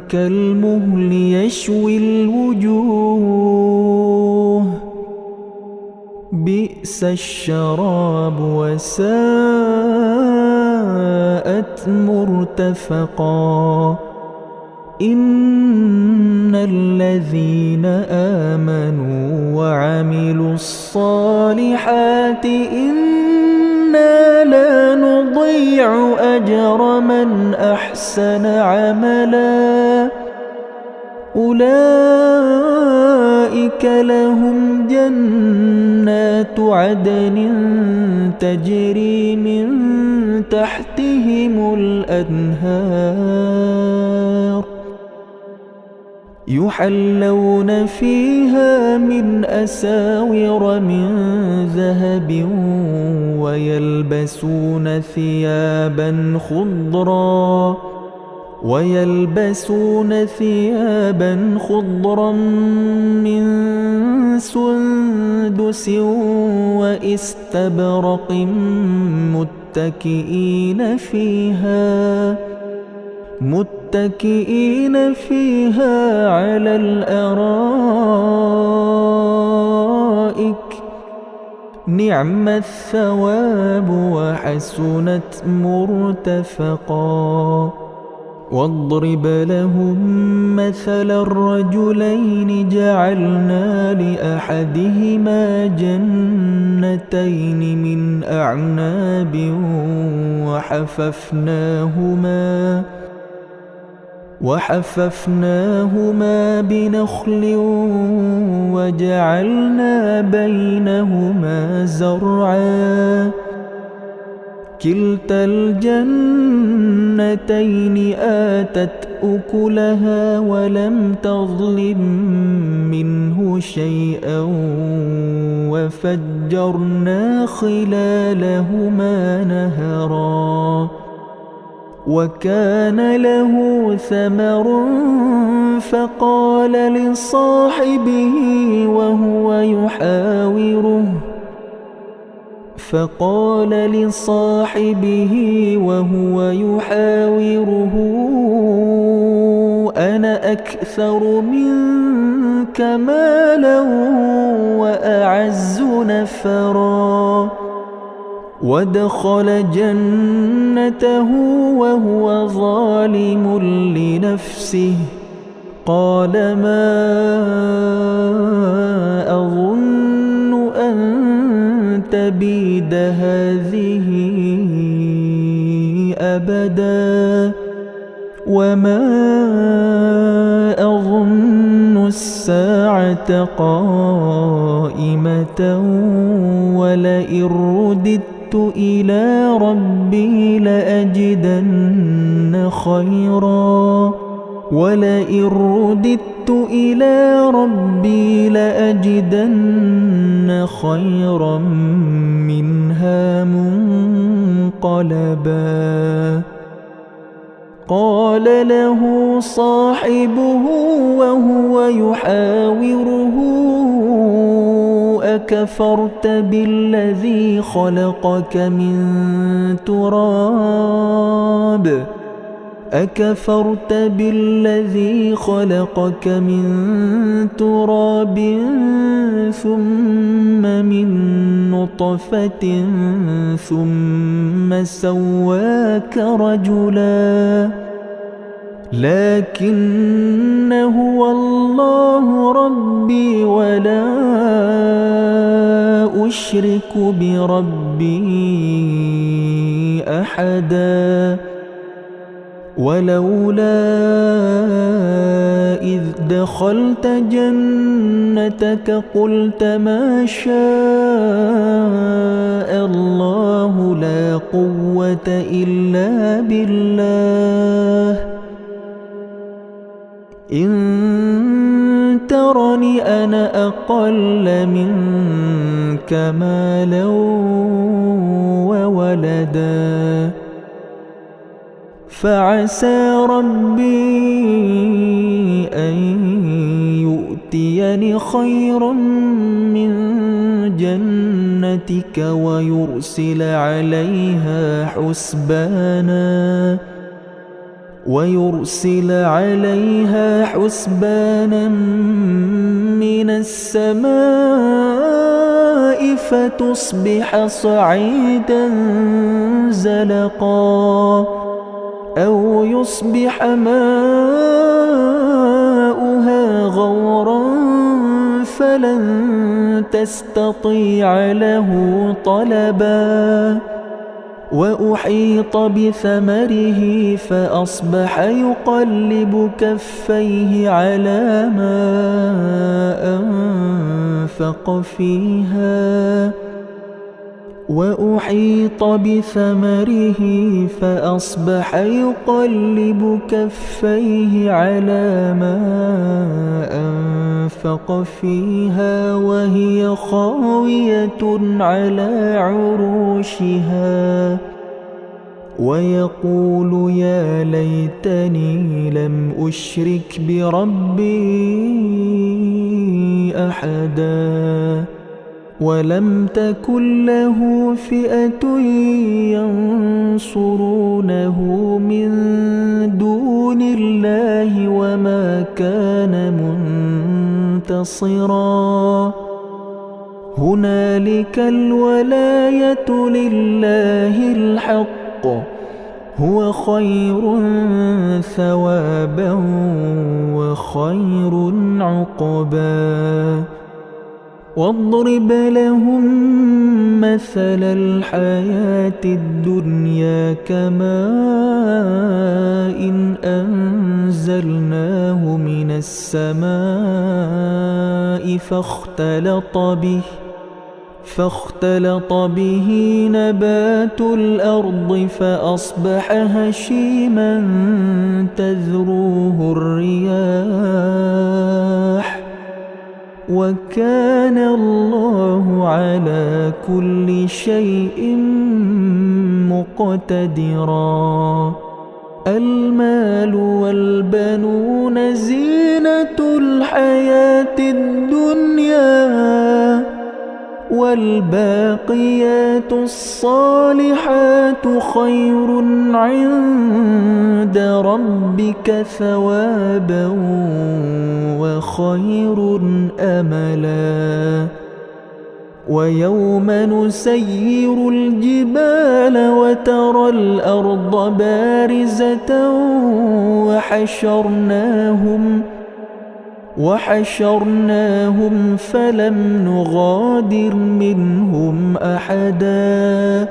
كالمهل يشوي الوجوه بئس الشراب وساءت مرتفقا إن الذين آمنوا وعملوا الصالحات إنا لا نضيع أجر من أحسن عملا أولئك لهم جنات عدن تجري من تحتهم الأنهار يحلون فيها من أساور من ذهب ويلبسون ثيابا خضرا ويلبسون ثيابا خضرا من سندس وإستبرق متكئين فيها على الأرائك نعم الثواب وحسنت مرتفقا واضرب لهم مثل الرجلين جعلنا لأحدهما جنتين من أعناب وحففناهما بنخل وجعلنا بينهما زرعا كلتا الجنتين آتت أكلها ولم تظلم منه شيئا وفجرنا خلالهما نهرا وكان له ثمر فقال لصاحبه وهو يحاوره أنا أكثر منك مالا وأعز نفرا ودخل جنته وهو ظالم لنفسه قال ما أظن أن تبيد هذه أبدا وما أظن الساعة قائمة ولئن رددت إلى ربي لأجدن خيرا منها منقلبا قال له صاحبه وهو يحاوره أكفرت بالذي خلقك من تراب ثم من نطفة ثم سواك رجلا لكن هو الله ربي ولا أشرك بربي أحدا ولولا إذ دخلت جنتك قلت ما شاء الله لا قوة إلا بالله إن ترني أنا أقل منك مالا وولدا فعسى ربي أن يؤتيني خيرا من جنتك ويرسل عليها حسبانا من السماء فتصبح صعيدا زلقا أو يصبح ماؤها غورا فلن تستطيع له طلبا وأحيط بثمره فأصبح يقلب كفيه على ما أنفق فيها وهي خاوية على عروشها ويقول يا ليتني لم أشرك بربي أحدا ولم تكن له فئة ينصرونه من دون الله وما كان منتصرا هنالك الولاية لله الحق هو خير ثوابا وخير عقبا واضرب لهم مثل الحياة الدنيا كماء أنزلناه من السماء فاختلط به نبات الأرض فأصبح هشيما تذروه الرياح وكان الله على كل شيء مقتدرا المال والبنون زينة الحياة الدنيا والباقيات الصالحات خير عند ربك ثوابا وخير أملا ويوم نسير الجبال وترى الأرض بارزة وحشرناهم فلم نغادر منهم أحدا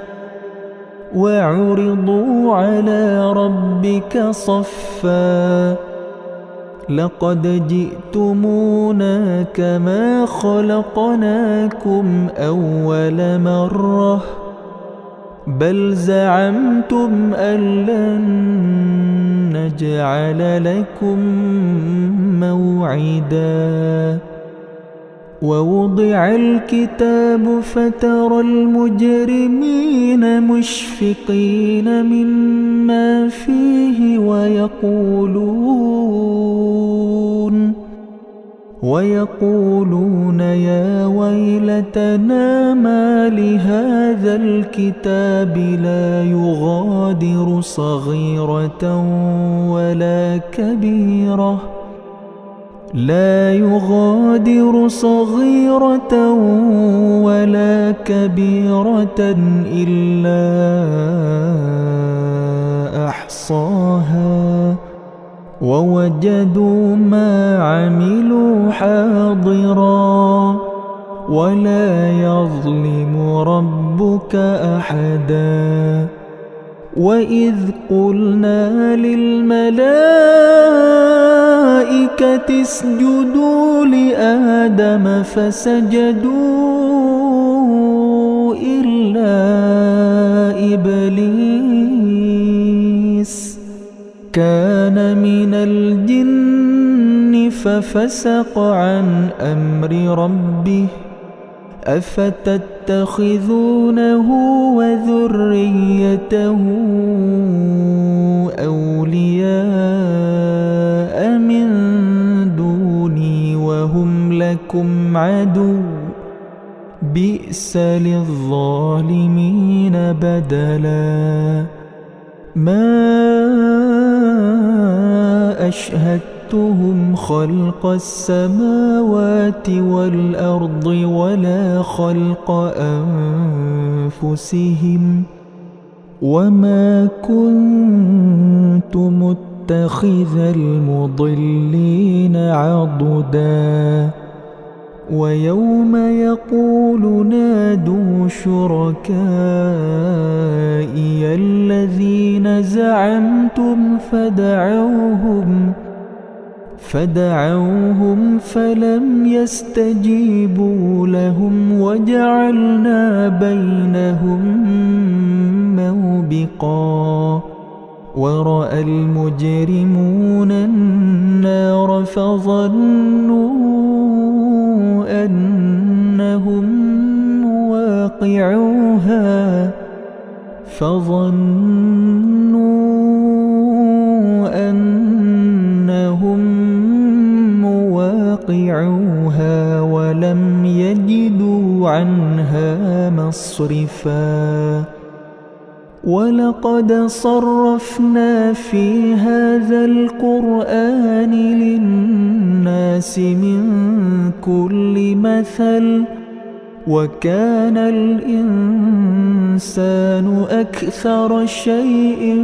وعرضوا على ربك صفا لقد جئتمونا كما خلقناكم أول مرة بل زعمتم أن لن نجعل لكم موعدا ووضع الكتاب فترى المجرمين مشفقين مما فيه ويقولون يا ويلتنا ما لهذا الكتاب لا يغادر صغيرة ولا كبيرة إلا أحصاها ووجدوا ما عملوا حاضرا ولا يظلم ربك أحدا وإذ قلنا للملائكة اسجدوا لآدم فسجدوا إلا إبليس كان من الجن ففسق عن أمر ربه أفتتخذونه وذريته أولياء من دوني وهم لكم عدو بئس للظالمين بدلا ما أشهدتهم خلق السماوات والأرض ولا خلق أنفسهم وما كنت متخذ المضلين عضدا ويوم يقول نادوا شركائي الذين زعمتم فدعوهم فلم يستجيبوا لهم وجعلنا بينهم موبقا ورأى المجرمون النار فظنوا أنهم واقعوها مصرفا ولقد صرفنا في هذا القرآن للناس من كل مثل وكان الإنسان أكثر شيء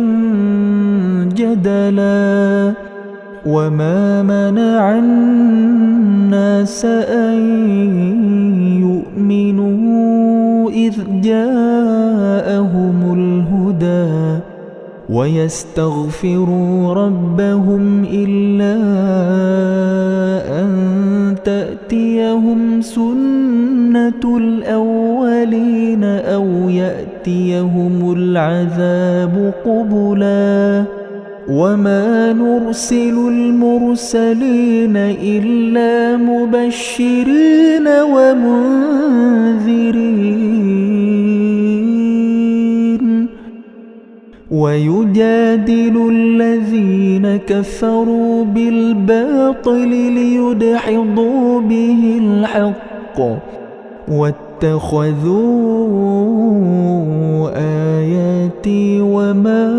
جدلا وما منع الناس أن يؤمنوا إذ جاءهم الهدى ويستغفروا ربهم إلا أن تأتيهم سنة الأولين أو يأتيهم العذاب قبلا وما نرسل المرسلين إلا مبشرين ومنذرين ويجادل الذين كفروا بالباطل ليدحضوا به الحق واتخذوا آياتي وما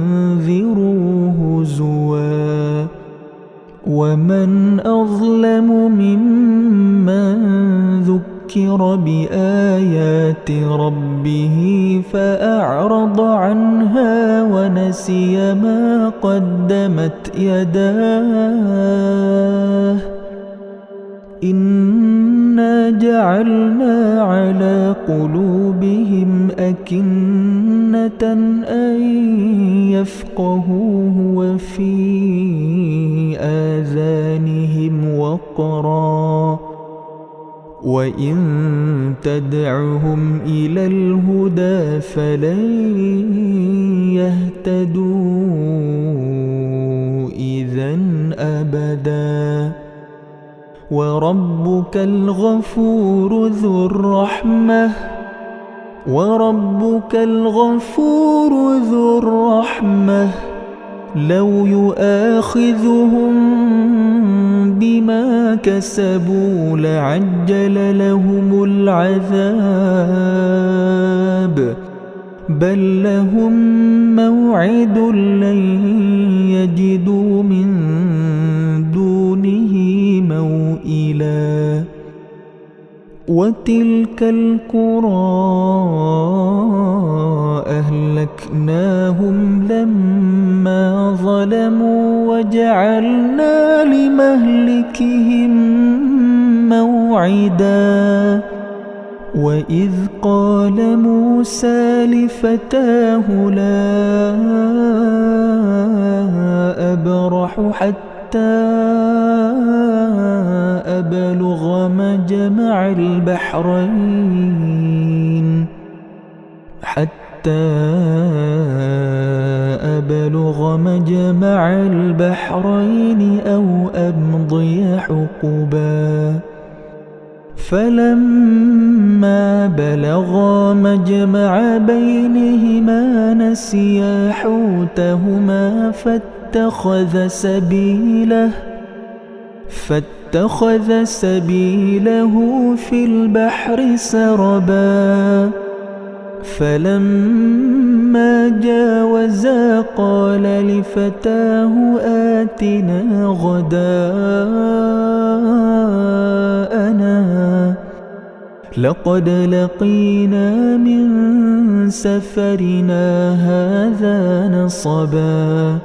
أنذروا هزوا ومن أظلم ممن ذكر بآيات ربه فأعرض عنها ونسي ما قدمت يداه إنا جعلنا على قلوبهم أكنة أن يفقهوه وفي آذانهم وقرا وإن تدعهم إلى الهدى فلن يهتدوا إذا أبدا وربك الغفور ذو الرحمة لو يؤاخذهم بما كسبوا لعجل لهم العذاب بل لهم موعد لن يجدوا من دونه موئلا وتلك القرى أهلكناهم لما ظلموا وجعلنا لمهلكهم موعدا وإذ قال موسى لفتاه لا أبرح حتى أبلغ مجمع البحرين أو أمضي حقبا فلما بلغا مجمع بينهما نسيا حوتهما فاتخذ سبيله في البحر سربا فلما جاوزا قال لفتاه آتنا غداءنا لقد لقينا من سفرنا هذا نصبا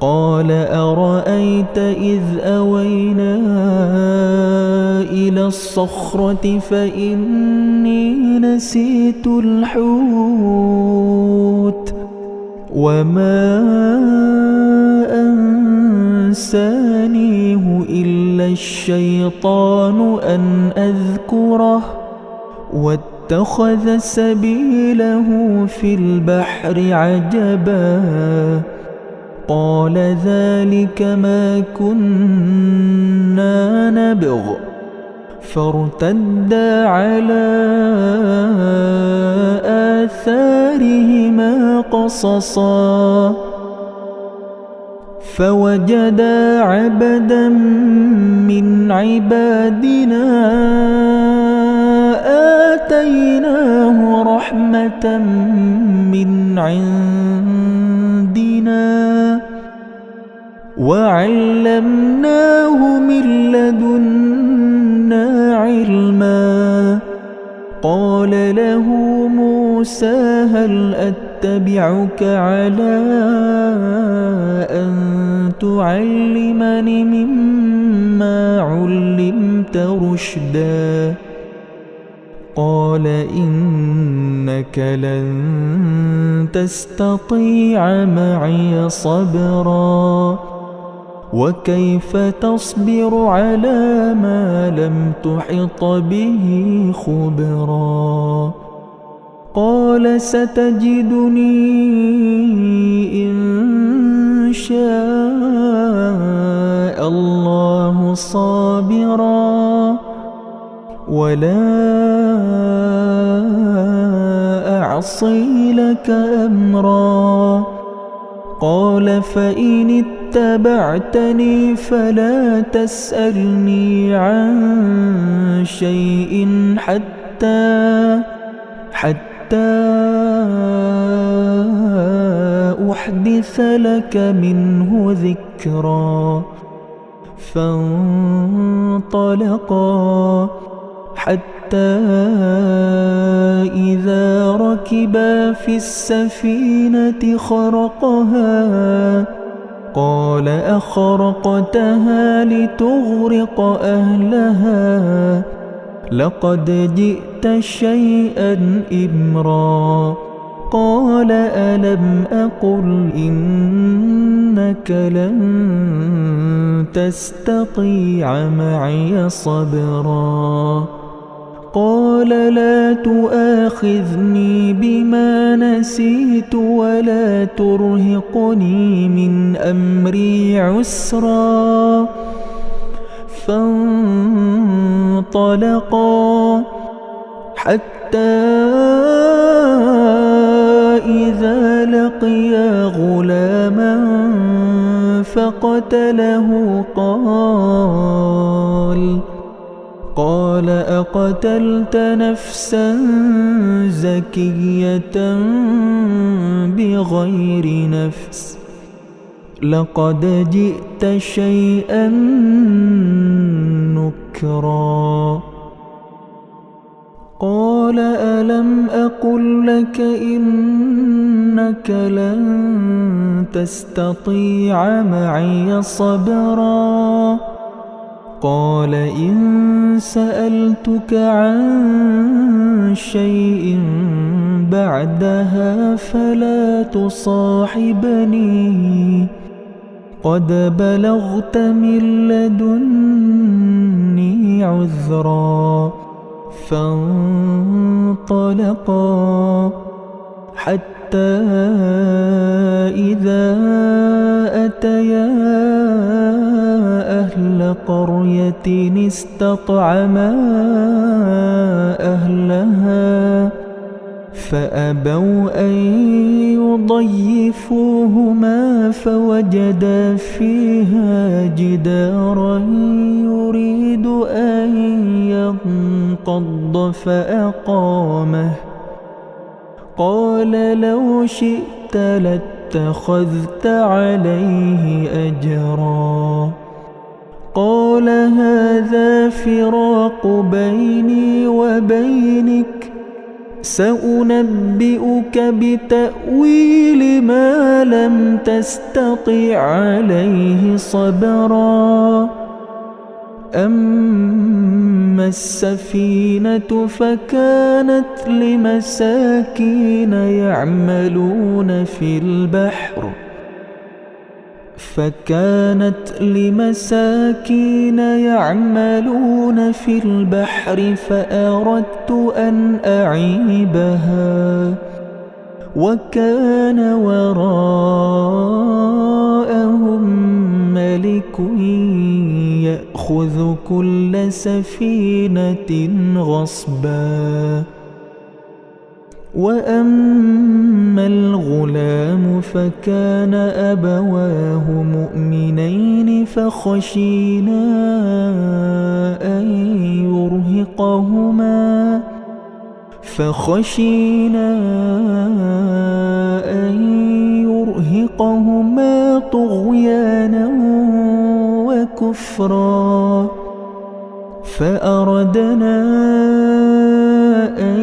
قال أرأيت إذ أوينا إلى الصخرة فإني نسيت الحوت وما أنسانيه إلا الشيطان أن أذكره واتخذ سبيله في البحر عجبا قال ذلك ما كنا نبغ فارتدا على آثارهما قصصا فوجدا عبدا من عبادنا آتيناه رحمة من عندنا وعلمناه من لدنا علما. قال له موسى هل أتبعك على أن تعلمني مما علمت رشدا؟ قال إنك لن تستطيع معي صبرا وكيف تصبر على ما لم تحط به خبرا؟ قال ستجدني إن شاء الله صابرا ولا أعصي لك أمرا. قال فإن اتبعتني فلا تسألني عن شيء حتى أحدث لك منه ذكرا. فانطلقا حتى إذا ركبا في السفينة خرقها قال أخرقتها لتغرق أهلها لقد جئت شيئا إمرا. قال ألم أقل إنك لن تستطيع معي صبرا؟ قال لا تؤاخذني بما نسيت ولا ترهقني من أمري عسرا. فانطلقا حتى إذا لقيا غلاما فقتله قال أقتلت نفسا زكية بغير نفس لقد جئت شيئا نكرا. قال ألم أقل لك إنك لن تستطيع معي صبرا؟ قال إن سألتك عن شيء بعدها فلا تصاحبني قد بلغت من لدني عذرا. فانطلقا حتى إذا أتيا أهل قرية استطعما أهلها فأبوا أن يضيفوهما فوجدا فيها جدارا يريد أن ينقض فأقامه. قال لو شئت لاتخذت عليه أجرا. قال هذا فراق بيني وبينك سأنبئك بتأويل ما لم تستطع عليه صبرا. أما السفينة فكانت لمساكين يعملون في البحر فأردت أن أعيبها وكان وراءهم ملك يأخذ كل سفينة غصبا. وأما الغلام فكان أبواه مؤمنين فخشينا أن يرهقهما طغيانا وكفرا فأردنا أن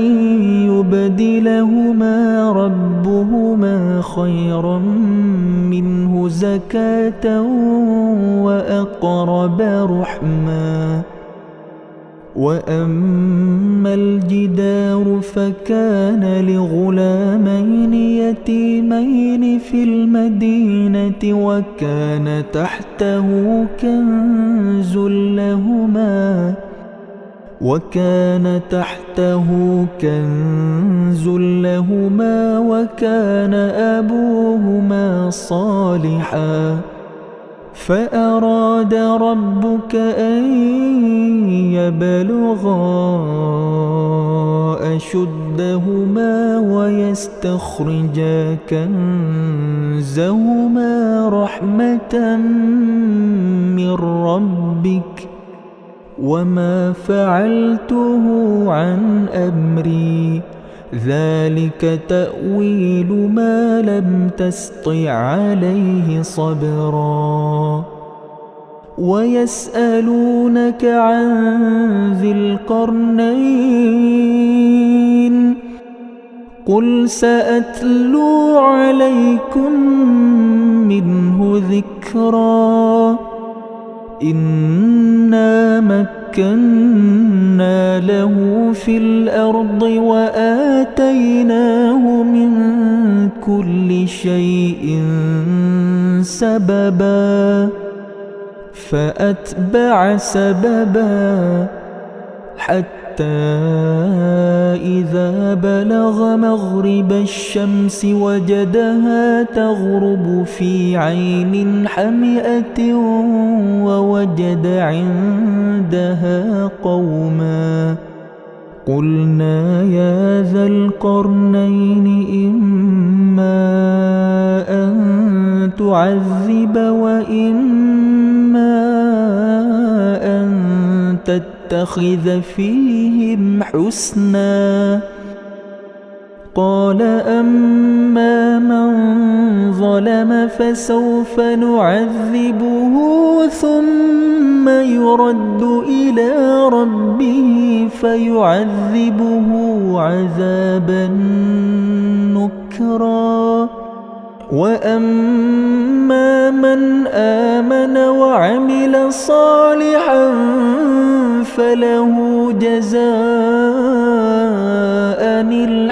يبدلهما ربهما خيرا منه زكاة وأقرب رحما. وأما الجدار فكان لغلامين يتيمين في المدينة وكان تحته كنز لهما وكان أبوهما صالحا فأراد ربك أن يبلغا أشدهما ويستخرجا كنزهما رحمة من ربك وما فعلته عن أمري ذلك تأويل ما لم تسطع عليه صبرا. ويسألونك عن ذي القرنين قل سأتلو عليكم منه ذكرا. إنا مكنا له في الأرض وآتيناه من كل شيء سببا فأتبع سببا حتى إذا بلغ مغرب الشمس وجدها تغرب في عين حمئة ووجد عندها قوما قلنا يا ذا القرنين إما أن تعذب وإما أن تتخذ فيهم حسنا. قال أما من ظلم فسوف نعذبه ثم يرد إلى ربه فيعذبه عذابا نكرا. وأما من آمن وعمل صالحا فله جزاء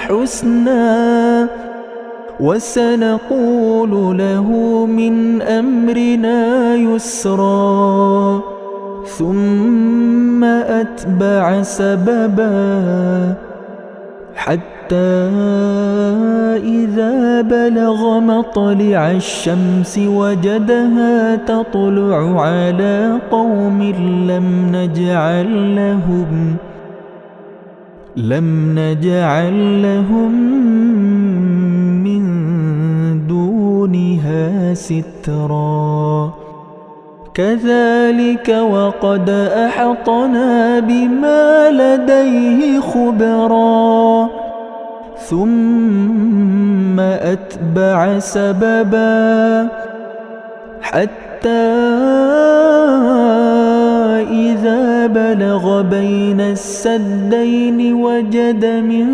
الحسنى وسنقول له من أمرنا يسرا. ثم أتبع سببا حتى إذا بلغ مطلع الشمس وجدها تطلع على قوم لم نجعل لهم من دونها سترا. كذلك وقد أحطنا بما لديه خبرا. ثم أتبع سببا حتى إذا بلغ بين السدين وجد من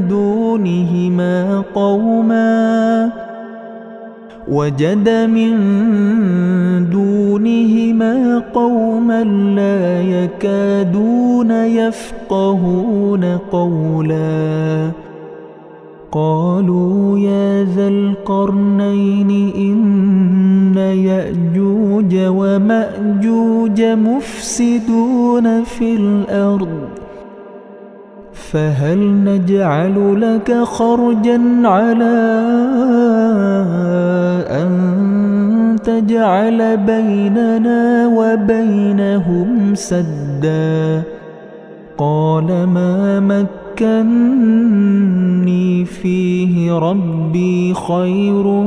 دونهما قوما لا يكادون يفقهون قولا. قالوا يا ذا القرنين إن يأجوج ومأجوج مفسدون في الأرض فهل نجعل لك خرجا على أن تجعل بيننا وبينهم سدا. قال ما مكني يفتنني فيه ربي خير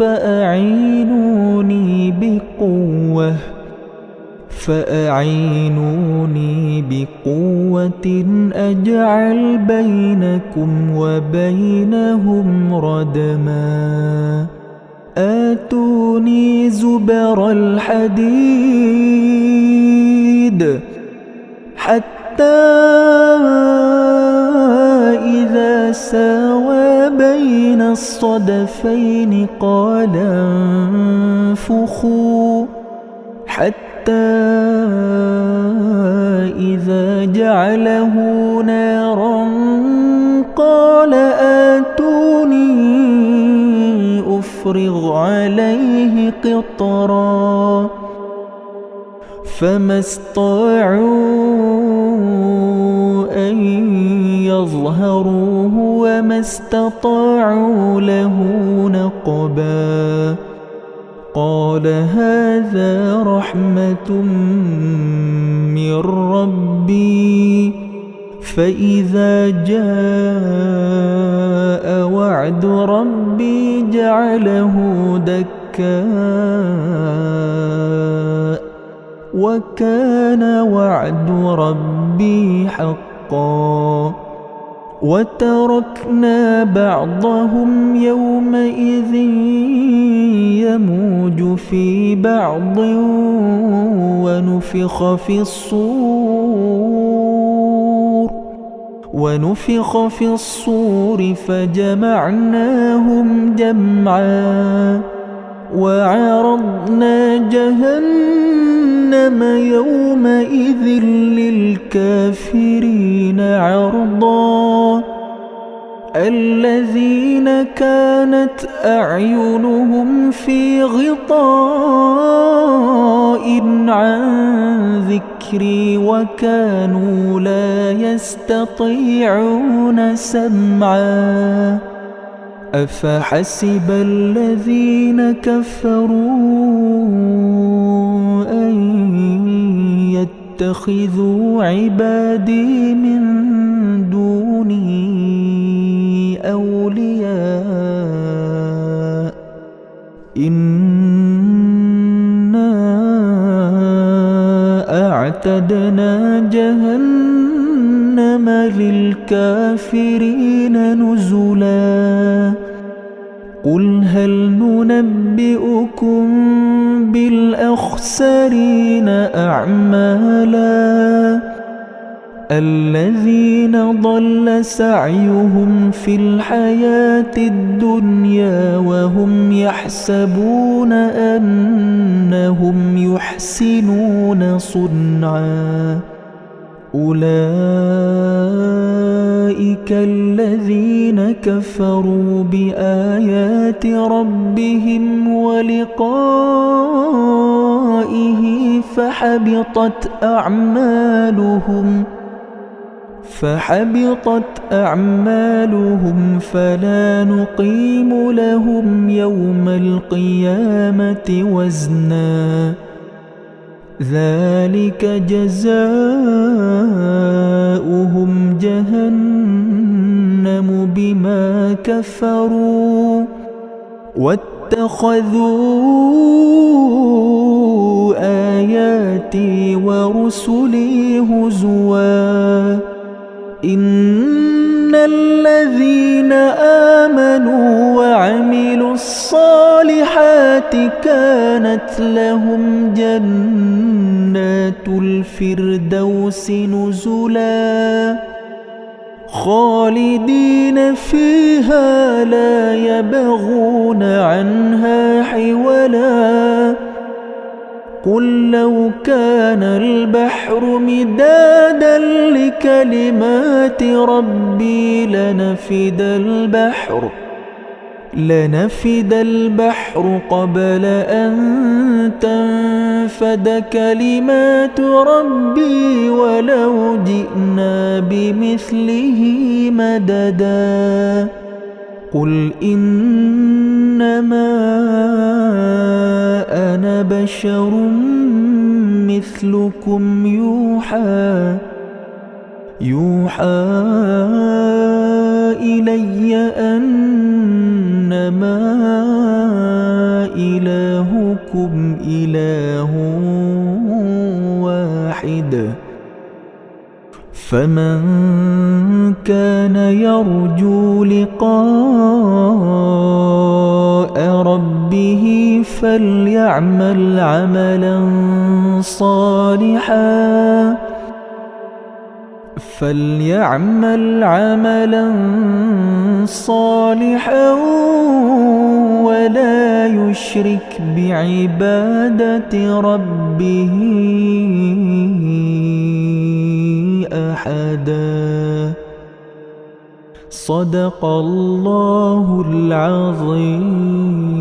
فأعينوني بقوة أجعل بينكم وبينهم ردما آتوني زبر الحديد حتى إذا ساوى بين الصدفين قال انفخوا حتى إذا جعله نارا قال آتوني أفرغ عليه قطرا فما استطاعوا أن يظهروه وما استطاعوا له نقبا قال هذا رحمة من ربي فإذا جاء وعد ربي جعله دكاء وكان وعد ربي حقا وتركنا بعضهم يومئذ يموج في بعض ونفخ في الصور فجمعناهم جمعا وعرضنا جهنم يومئذ للكافرين عرضا الذين كانت أعينهم في غطاء عن ذكري وكانوا لا يستطيعون سمعا أفحسب الذين كفروا أن يتخذوا عبادي من دوني أولياء إنا أعتدنا جهنم للكافرين نزلا قل هل ننبئكم بالأخسرين أعمالا الذين ضل سعيهم في الحياة الدنيا وهم يحسبون أنهم يحسنون صنعا أولئك الذين كفروا بآيات ربهم ولقائه فحبطت أعمالهم فلا نقيم لهم يوم القيامة وزنا ذلك جزاؤهم جهنم بما كفروا واتخذوا آياتي ورسلي هزوا إن الذين آمنوا وعملوا الصالحات كانت لهم جنات الفردوس نزلا خالدين فيها لا يبغون عنها حولا قل لو كان البحر مدادا لكلمات ربي لنفد البحر قبل أن تنفد كلمات ربي ولو جئنا بمثله مددا قل إنما أنا بشر مثلكم يوحى إلي أنما إلهكم إله واحد فمن كان يرجو لقاء ربه فليعمل عملا صالحا ولا يشرك بعبادة ربه أحدا. صدق الله العظيم.